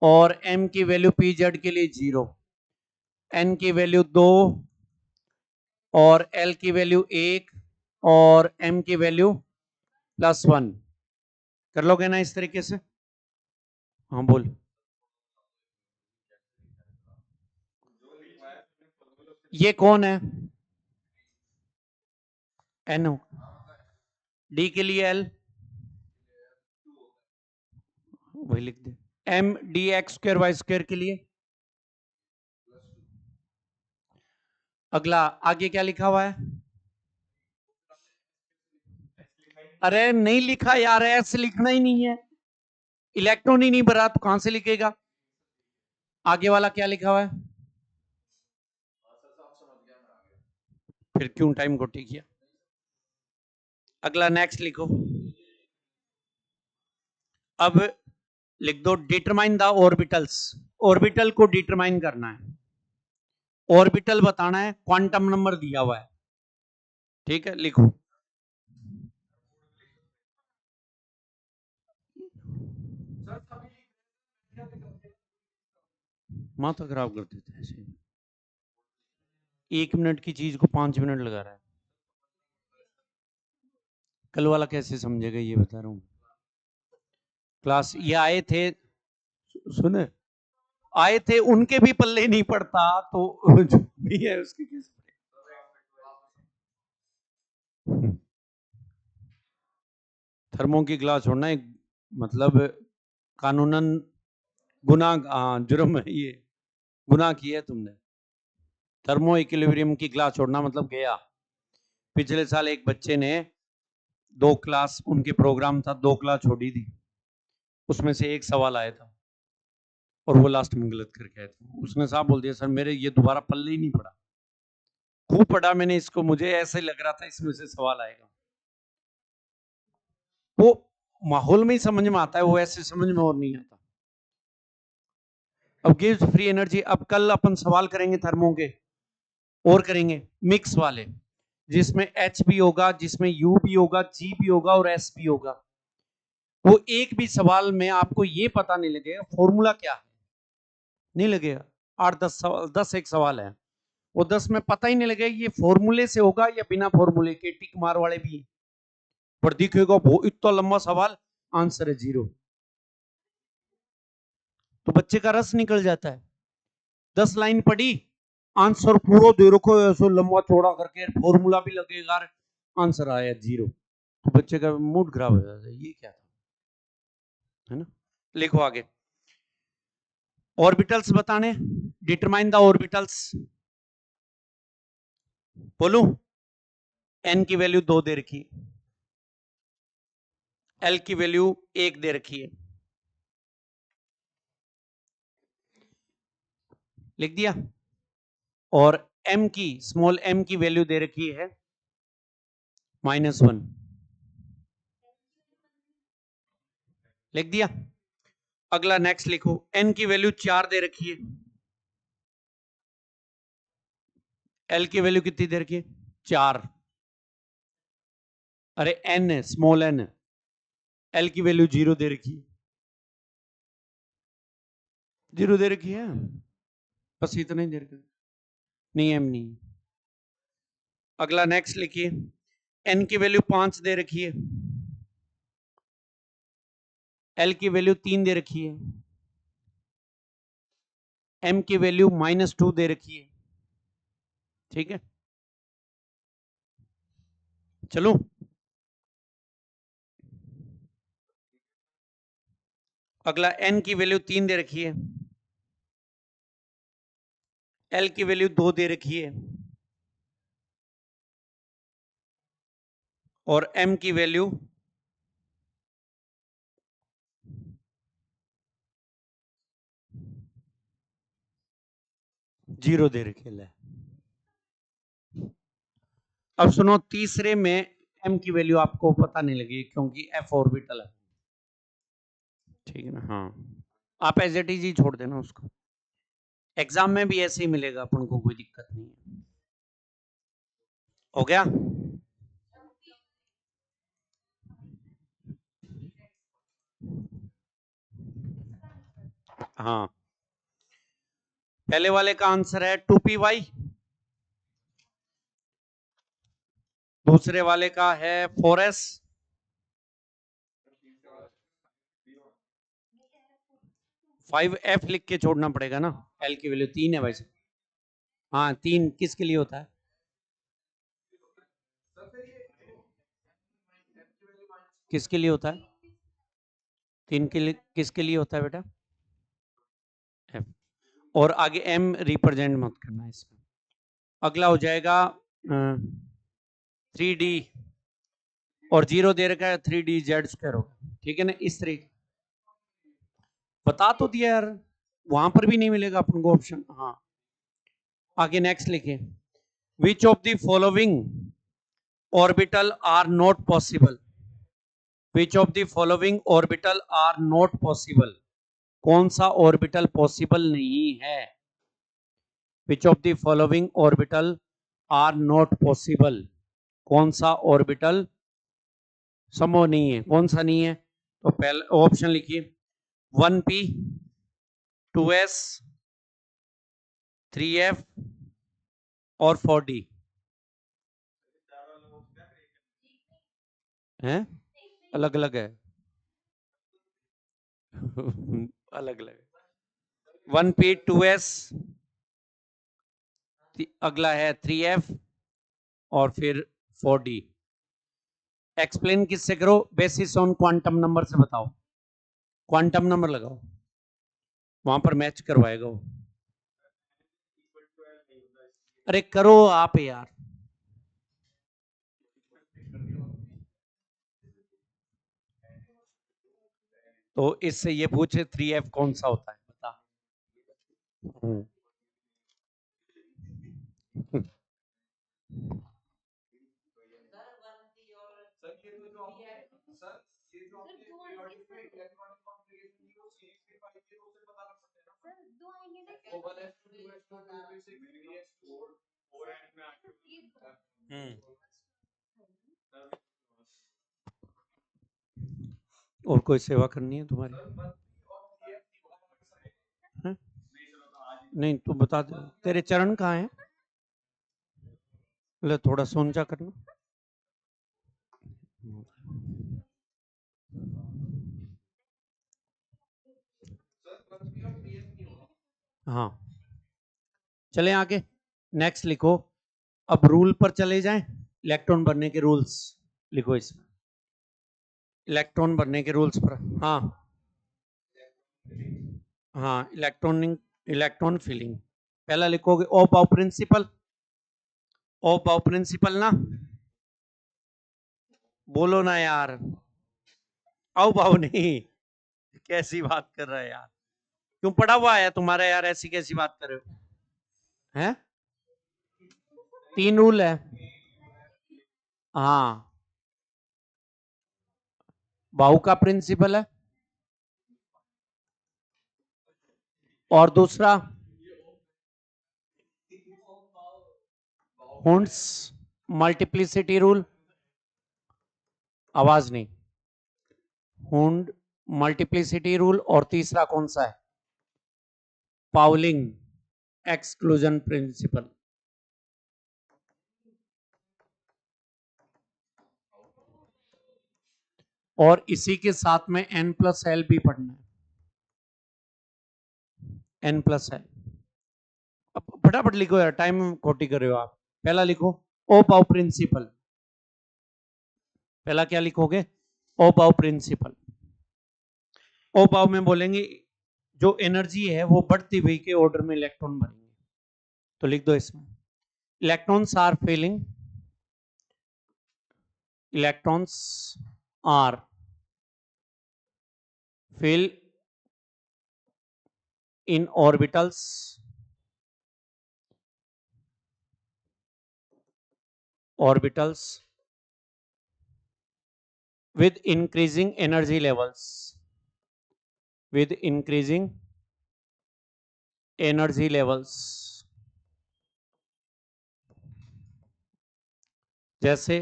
और m की वैल्यू pz के लिए 0, n की वैल्यू 2 और l की वैल्यू 1 और m की वैल्यू +1। कर लोगे ना इस तरीके से? हाँ बोल। ये कौन है? n हो, d के लिए l वही लिख दे, m dx square Y square के लिए। अगला आगे क्या लिखा हुआ है? अरे नहीं लिखा यार, ऐसे लिखना ही नहीं है, इलेक्ट्रॉन ही नहीं भरा तो कहां से लिखेगा? आगे वाला क्या लिखा हुआ है? फिर क्यों टाइम को ठीक किया? अगला नेक्स्ट लिखो। अब लिख दो डिटरमाइन द ऑर्बिटल्स। ऑर्बिटल को डिटरमाइन करना है, ऑर्बिटल बताना है, क्वांटम नंबर दिया हुआ है। ठीक है, लिखो। माथा खराब कर देते ऐसे, 1 मिनट की चीज को 5 मिनट लगा रहा है। कल वाला कैसे समझेगा ये बता रहा हूँ। क्लास ये आए थे, सुने, आए थे, उनके भी पल्ले नहीं पड़ता तो जो भी है उसके कैसे? थर्मो की क्लास छोड़ना एक मतलब कानूनन जुर्म है ये, गुनाह किया है तुमने। थर्मो इक्विलिब्रियम की क्लास छोड़ना मतलब गया। पिछले साल एक बच्चे ने 2 क्लास, उनके प्रोग्राम था, 2 क्लास छोड़ी थी, उसमें से एक सवाल आया था और वो लास्ट में गलत करके आया था। उसने साफ बोल दिया, सर मेरे ये दोबारा पल्ले ही नहीं पड़ा, खूब पढ़ा मैंने इसको, मुझे ऐसे लग रहा था इसमें से सवाल आएगा। वो माहौल में ही समझ में आता है, वो ऐसे समझ में और नहीं आता। अब गिव्स फ्री एनर्जी, अब कल अपन सवाल करेंगे थर्मो के, और करेंगे मिक्स वाले, जिसमें एच भी होगा, जिसमें यू भी होगा, जी भी होगा और एस भी होगा। वो एक भी सवाल में आपको ये पता नहीं लगेगा फॉर्मूला क्या है, नहीं लगेगा। 8-10 सवाल, 10 एक सवाल है, वो 10 में पता ही नहीं लगेगा ये फॉर्मूले से होगा या बिना फॉर्मूले के, टिक मार वाले भी। पर दिखेगा वो इतना लंबा सवाल, आंसर है 0, तो बच्चे का रस निकल जाता है। 10 लाइन पढ़ी, आंसर पूरा दे रखो ऐसे लंबा चौड़ा करके, फॉर्मूला भी लगेगा, आंसर आया 0, तो बच्चे का मूड खराब हो जाता है, ये क्या था, है ना। लिखो आगे, ऑर्बिटल्स बताने, डिटरमाइन द ऑर्बिटल्स। बोलू, एन की वैल्यू 2 दे रखी, एल की वैल्यू 1 दे रखी है, लिख दिया। और एम की, स्मॉल एम की वैल्यू दे रखी है -1, लिख दिया। अगला नेक्स्ट लिखो, एन की वैल्यू 4 दे रखी है, एल की वैल्यू कितनी दे रखी है? 4। अरे एन है, स्मॉल एन, एल की वैल्यू 0 दे रखी है, 0 दे रखी है, बस इतना ही दे रखा है, नहीं एम नहीं। अगला नेक्स्ट लिखिए, एन की वैल्यू 5 दे रखी है, एल की वैल्यू 3 दे रखी है, एम की वैल्यू -2 दे रखी है। ठीक है, चलो। अगला एन की वैल्यू 3 दे रखी है, एल की वैल्यू 2 दे रखी है और एम की वैल्यू 0 दे रखी है। अब सुनो, तीसरे में एम की वैल्यू आपको पता नहीं लगी क्योंकि एफ ऑर्बिटल है, ठीक है ना। हाँ, आप एज इट इज ही छोड़ देना उसको, एग्जाम में भी ऐसे ही मिलेगा अपन को, कोई दिक्कत नहीं है। हो गया? हाँ, पहले वाले का आंसर है 2py, दूसरे वाले का है 4s, 5f लिख के छोड़ना पड़ेगा ना, एल की वैल्यू 3 है वैसे। हाँ, 3 किसके लिए होता है? किसके लिए होता है? 3 के लिए किसके लिए होता है बेटा? एफ। और आगे एम रिप्रेजेंट मत करना इसमें। अगला हो जाएगा 3d और 0 दे रखा है, 3d जेड स्क्वायर होगा, ठीक है ना। इस तरीके बता तो दिया यार, वहां पर भी नहीं मिलेगा अपन को ऑप्शन। हाँ, आगे नेक्स्ट लिखे, which of the following orbital are not possible, which of the following orbital are not possible, कौन सा ऑर्बिटल पॉसिबल नहीं है? Which of the following orbital are not possible, कौन सा ऑर्बिटल संभव नहीं है, कौन सा नहीं है? तो पहला ऑप्शन लिखिए, 1p, 2s, 3f और 4d है, अलग अलग है। अलग अलग, 1p, 2s, अगला है 3f और फिर 4d। एक्सप्लेन किससे करो? बेसिस ऑन क्वांटम नंबर से बताओ, क्वांटम नंबर लगाओ, वहां पर मैच करवाएगा वो। अरे करो आप यार, तो इससे ये पूछे 3f कौन सा होता है, बता। और कोई सेवा करनी है तुम्हारी? है? नहीं, तू बता दे, तेरे चरण कहाँ है? ले थोड़ा सोचा करना। हाँ, चले आगे, नेक्स्ट लिखो। अब रूल पर चले जाएं, इलेक्ट्रॉन भरने के रूल्स लिखो इसमें, इलेक्ट्रॉन भरने के रूल्स पर। हाँ हाँ, इलेक्ट्रॉनिक इलेक्ट्रॉन फिलिंग, पहला लिखोगे ओ पाव प्रिंसिपल, ओ पाव प्रिंसिपल ना, बोलो ना यार, आओ पाओ नहीं, कैसी बात कर रहा है यार, क्यों पढ़ा हुआ है तुम्हारा यार, ऐसी कैसी बात कर रहे हो? हैं? 3 रूल है। हाँ, बाहु का प्रिंसिपल है, और दूसरा हुंड्स मल्टीप्लिसिटी रूल, आवाज नहीं, हुंड मल्टीप्लिसिटी रूल, और तीसरा कौन सा है? Pauling exclusion principle. और इसी के साथ में n+l भी पढ़ना है, n+l। अब फटाफट लिखो यार, टाइम खोटी कर रहे हो आप। पहला लिखो ओ पाव प्रिंसिपल, पहला क्या लिखोगे? ओ पाव प्रिंसिपल। ओ पाव में बोलेंगे जो एनर्जी है वो बढ़ती हुई के ऑर्डर में इलेक्ट्रॉन भरेंगे, तो लिख दो इसमें, electrons are filling, electrons are fill in orbitals with increasing energy levels, with increasing energy levels, जैसे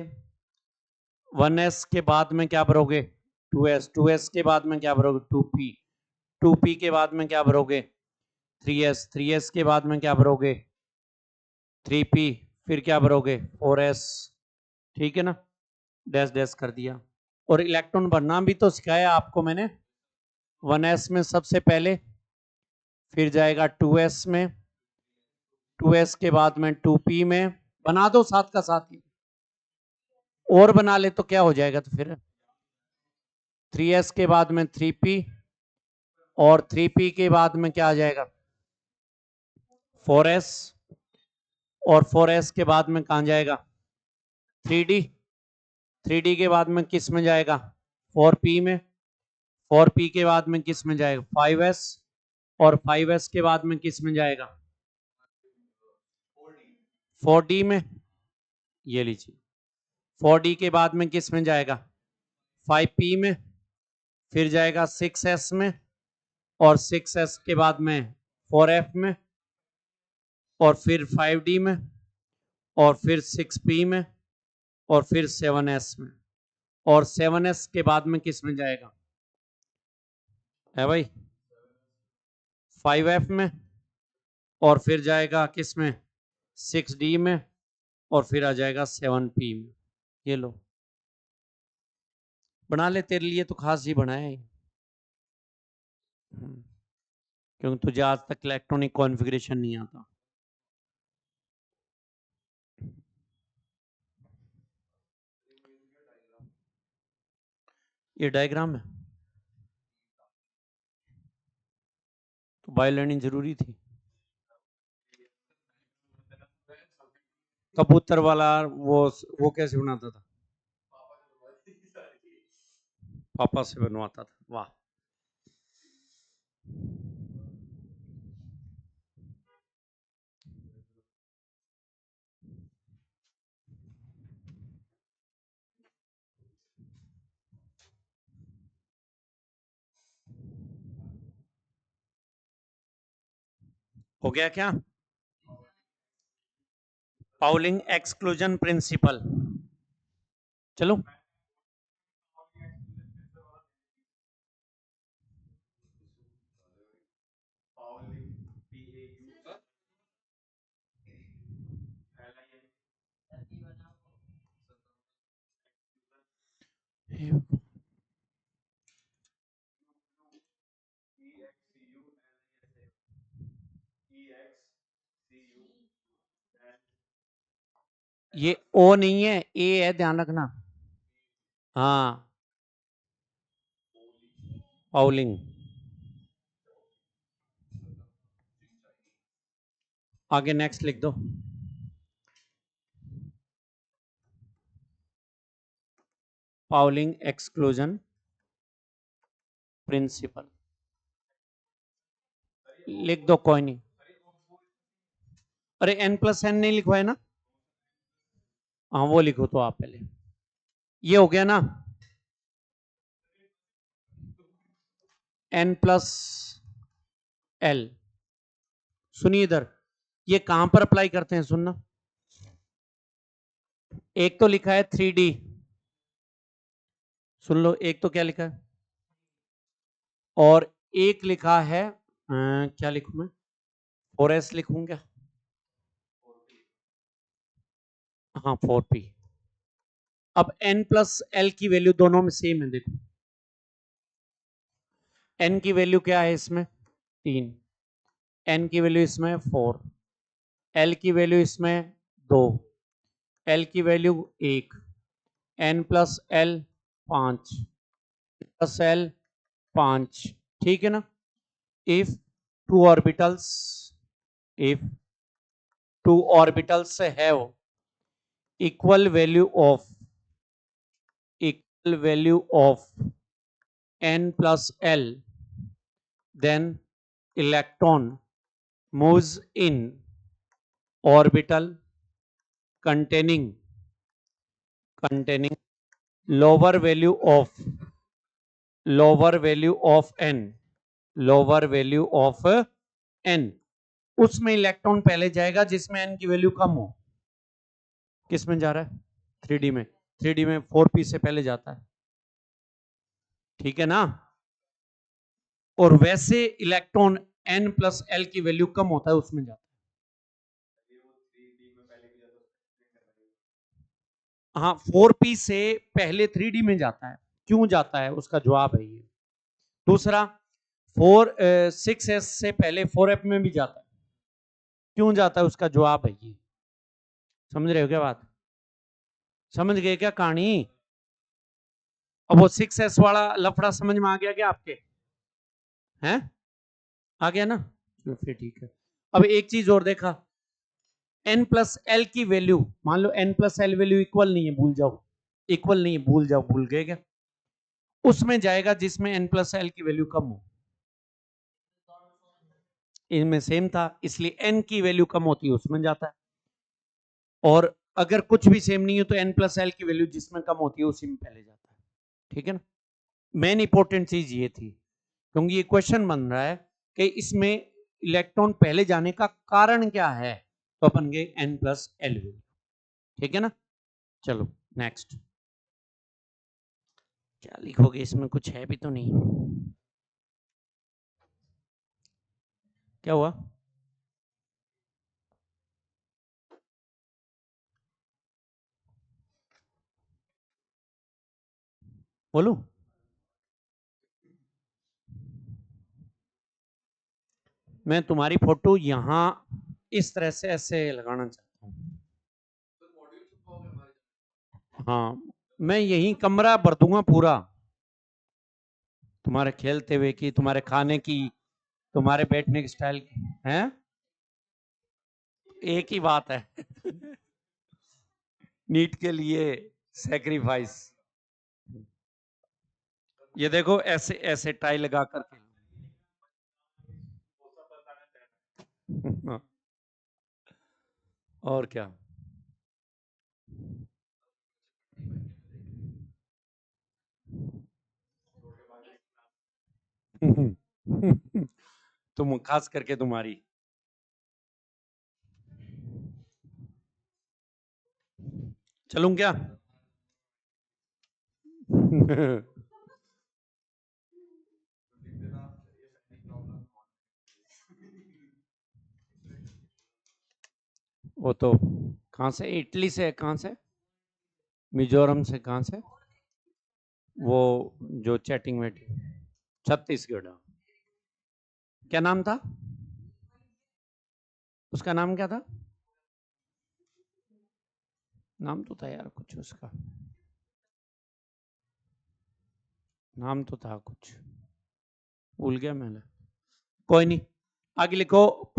1s के बाद में क्या भरोगे 2s, 2s के बाद में क्या भरोगे 2p, 2p के बाद में क्या भरोगे 3s, 3s के बाद में क्या भरोगे 3p, फिर क्या भरोगे 4s, ठीक है ना, डैश डैश कर दिया। और इलेक्ट्रॉन भरना भी तो सिखाया आपको मैंने, 1s में सबसे पहले, फिर जाएगा 2s में, 2s के बाद में 2p में, बना दो साथ का साथ ही, और बना ले तो क्या हो जाएगा, तो फिर 3s के बाद में 3p, और 3p के बाद में क्या आ जाएगा 4s, और 4s के बाद में कहां जाएगा 3d, 3d के बाद में किस में जाएगा 4p में, 4p के बाद में किस में जाएगा 5s, और 5s के बाद में किस में जाएगा 4d में, ये लीजिए 4d के बाद में किस में जाएगा 5p में, फिर जाएगा 6s में, और 6s के बाद में 4f में, और फिर 5d में, और फिर 6p में, और फिर 7s में, और 7s के बाद में किस में जाएगा है भाई 5f में, और फिर जाएगा किस में 6d में, और फिर आ जाएगा 7p में। ये लो बना ले, तेरे लिए तो खास ही बनाया है, क्योंकि तुझे आज तक इलेक्ट्रॉनिक कॉन्फ़िगरेशन नहीं आता। ये डायग्राम है, तो बायो लर्निंग जरूरी थी। कबूतर वाला वो कैसे बनाता था, पापा से बनवाता था, वाह। हो गया क्या, पाउलिंग एक्सक्लूजन प्रिंसिपल, चलो ये ओ नहीं है, ए है, ध्यान रखना। हाँ पाउलिंग, आगे नेक्स्ट लिख दो, पाउलिंग एक्सक्लूजन प्रिंसिपल लिख दो, कोई नहीं। अरे n+n नहीं लिखवाए ना, हाँ वो लिखो तो आप पहले, ये हो गया ना n+l। सुनिए इधर, ये कहां पर अप्लाई करते हैं, सुनना, एक तो लिखा है 3D, सुन लो, एक तो क्या लिखा है, और एक लिखा है क्या लिखूं मैं, 4s लिखूं क्या, हाँ 4p। अब n+l की वैल्यू दोनों में सेम है, देखो n की वैल्यू क्या है इसमें 3, n की वैल्यू इसमें 4, l की वैल्यू इसमें 2, l की वैल्यू 1, n+l 5 प्लस l 5, ठीक है ना। If two orbitals, if two orbitals have equal value of n plus L, then electron moves in orbital containing lower value of n, उसमें electron पहले जाएगा जिसमें n की वैल्यू कम हो। किस में जा रहा है? 3D में। 3D में 4p से पहले जाता है, ठीक है ना। और वैसे इलेक्ट्रॉन n प्लस l की वैल्यू कम होता है उसमें जाता है। हाँ, 4p से पहले 3D में जाता है। क्यों जाता है उसका जवाब है ये। दूसरा 6s से पहले 4f में भी जाता है। क्यों जाता है उसका जवाब है ये। समझ रहे हो क्या बात? समझ गए क्या कहानी? अब वो 6s वाला लफड़ा समझ में आ गया क्या आपके? हैं? आ गया ना? फिर ठीक है। अब एक चीज और देखा, n प्लस एल की वैल्यू, मान लो n plus L value equal नहीं है, भूल जाओ। इक्वल नहीं है, भूल जाओ, भूल गए क्या? उसमें जाएगा जिसमें n प्लस एल की वैल्यू कम हो। इनमें सेम था, इसलिए n की वैल्यू कम होती है उसमें जाता है। और अगर कुछ भी सेम नहीं है तो n प्लस एल की वैल्यू जिसमें कम होती है उसी में पहले जाता है, ठीक है ना। मेन इंपॉर्टेंट चीज ये थी, क्योंकि ये क्वेश्चन बन रहा है कि इसमें इलेक्ट्रॉन पहले जाने का कारण क्या है, तो अपन गए n प्लस एल वैल्यू, ठीक है ना। चलो नेक्स्ट, क्या लिखोगे इसमें? कुछ है भी तो नहीं। क्या हुआ? बोलूं? मैं तुम्हारी फोटो यहां इस तरह से ऐसे लगाना चाहता हूं। हाँ, मैं यही कमरा भर दूंगा पूरा, तुम्हारे खेलते हुए की, तुम्हारे खाने की, तुम्हारे बैठने की स्टाइल की है। एक ही बात है नीट के लिए सैक्रिफाइस। ये देखो ऐसे ऐसे टाई लगा करके और क्या तुम खास करके तुम्हारी चलूं क्या? वो तो कहां से, इटली से? कहां से? मिजोरम से? कहां से? वो जो चैटिंग में, छत्तीसगढ़। क्या नाम था उसका? नाम क्या था? नाम तो था यार कुछ उसका, नाम तो था कुछ, भूल गया मैंने। कोई नहीं, आगे लिखो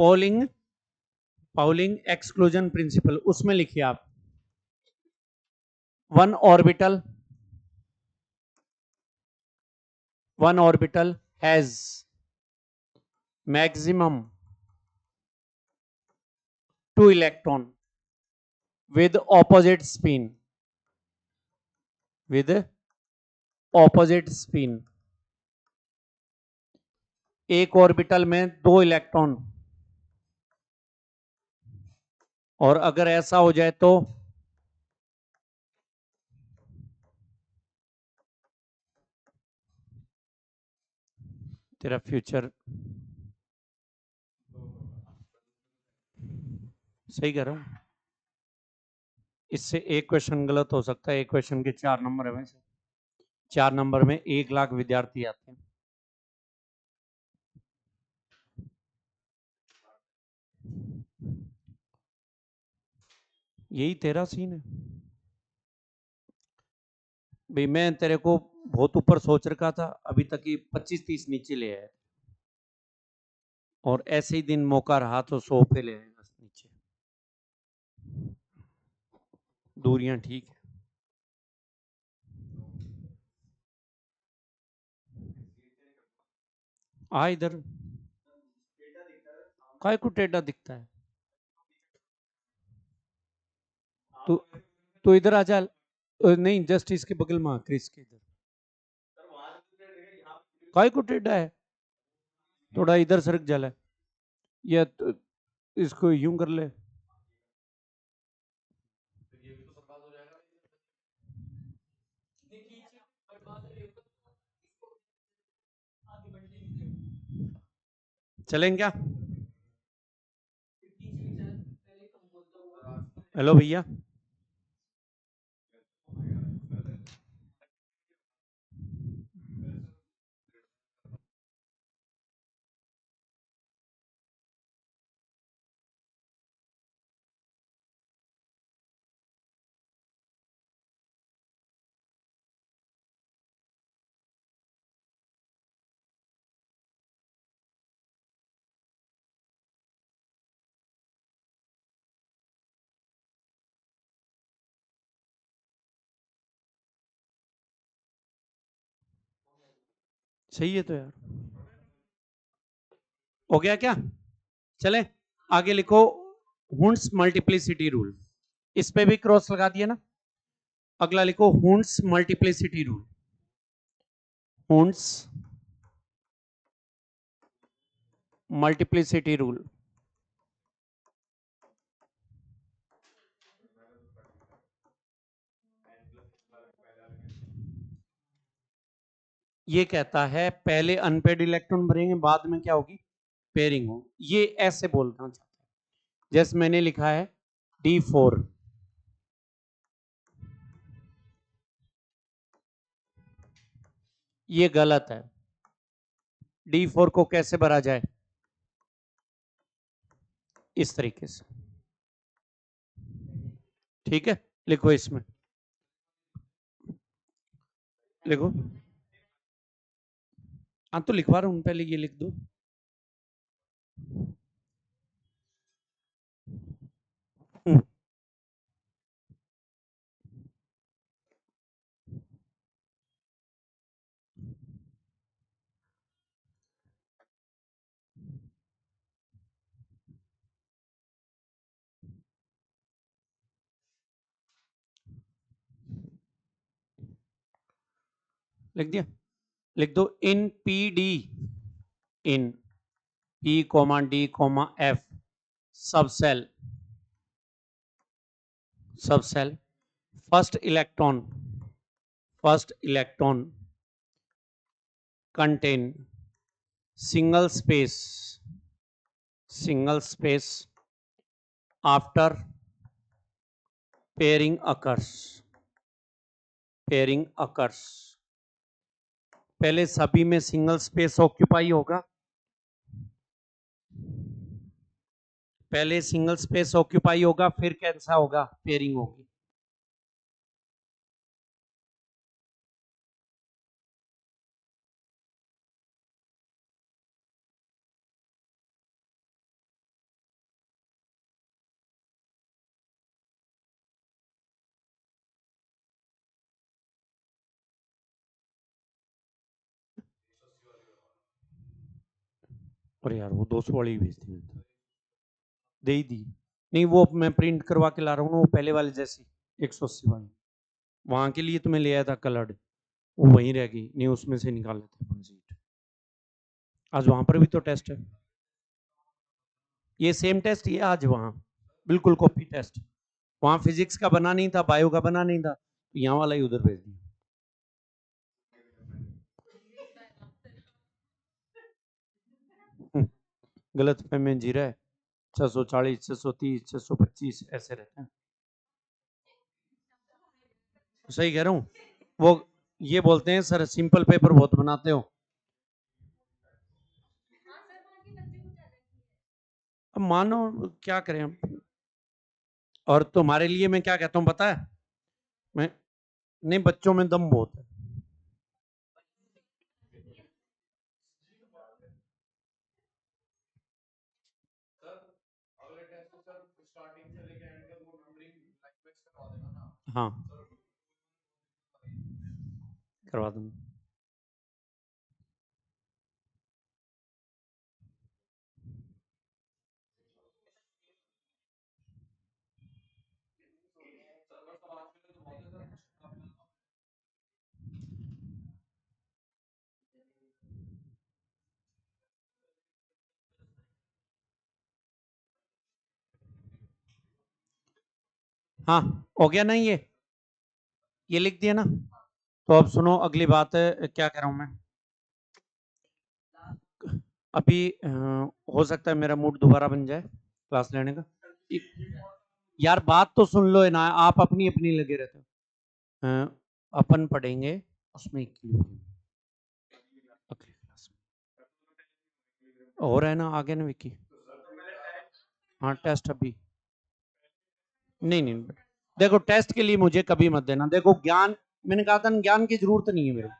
पाउलिंग एक्सक्लूजन प्रिंसिपल, उसमें लिखिए आप one orbital has maximum 2 electron with opposite spin, एक ऑर्बिटल में 2 इलेक्ट्रॉन, और अगर ऐसा हो जाए तो तेरा फ्यूचर सही कर रहा हूं। इससे एक क्वेश्चन गलत हो सकता है, एक क्वेश्चन के 4 नंबर है, वैसे 4 नंबर में 1,00,000 विद्यार्थी आते हैं। यही तेरा सीन है भाई। मैं तेरे को बहुत ऊपर सोच रखा था, अभी तक ही 25-30 नीचे ले आया, और ऐसे ही दिन मौका रहा तो 100 पे ले आएगा नीचे। दूरियां ठीक है। आ इधर, काय को टेढ़ा दिखता है? तो इधर आ जा। नहीं, जस्ट इसके बगल में क्रिस के इधर। काय को टेढ़ा है? थोड़ा इधर सरक जाला है। या तो इसको यूं कर ले। चलें क्या? हेलो भैया। सही है तो यार, हो गया क्या? चले आगे लिखो, हुंस मल्टीप्लिसिटी रूल। इस पे भी क्रॉस लगा दिया ना। अगला लिखो हुंस मल्टीप्लिसिटी रूल। हुंस multiplicity rule. ये कहता है पहले अनपेड इलेक्ट्रॉन भरेंगे, बाद में क्या होगी? पेयरिंग हो। ये ऐसे बोलना चाहता है, जैसे मैंने लिखा है D4। ये गलत है। D4 को कैसे भरा जाए? इस तरीके से। ठीक है, लिखो इसमें, लिखो। हाँ तो लिखवा रहा हूं, पहले ये लिख दो। लिख दिया? लिख दो in P D, in P comma D comma F subshell, subshell, first electron contain single space after pairing occurs. पहले सभी में सिंगल स्पेस ऑक्यूपाई होगा, पहले सिंगल स्पेस ऑक्यूपाई होगा, फिर कैसा होगा? पेयरिंग होगी। और यार वो 200 वाली भेज दी, दे ही दी। नहीं, वो मैं प्रिंट करवा के ला रहा हूँ, वो पहले वाले जैसी 180 वाली। वहां के लिए तो मैं ले आया था कलर्ड, वो वहीं रह गई, नहीं उसमें से निकाल लेते अपन सीट। आज वहां पर भी तो टेस्ट है, ये सेम टेस्ट ये आज वहां, बिल्कुल कॉपी टेस्ट। वहां फिजिक्स का बना नहीं था, बायो का बना नहीं था, तो यहाँ वाला ही उधर भेज दिया। गलत फहमी जी रहा है। 640, 630, 625 ऐसे रहते हैं। सही कह रहा हूँ। वो ये बोलते हैं सर सिंपल पेपर बहुत बनाते हो। अब मानो क्या करें हम। और तुम्हारे लिए मैं क्या कहता हूँ पता है? मैं, नहीं, बच्चों में दम बहुत है। सर अगले टेस्ट को सर स्टार्टिंग से लेके एंड तक वो नंबरिंग लाइक वाइज करवा देना ना। हाँ करवा दूंगा। हाँ हो गया ना, ये लिख दिया ना। तो अब सुनो अगली बात है, क्या कह रहा हूं मैं अभी। हो सकता है मेरा मूड दोबारा बन जाए क्लास लेने का। यार बात तो सुन लो ना, आप अपनी अपनी लगे रहते हो। अपन पढ़ेंगे उसमें इक्विलिब्रियम अगली क्लास में। हो रहा है ना आगे ना विकी। हाँ टेस्ट अभी नहीं। देखो टेस्ट के लिए मुझे कभी मत देना। देखो ज्ञान, मैंने कहा था ना, ज्ञान की जरूरत नहीं है मेरे को।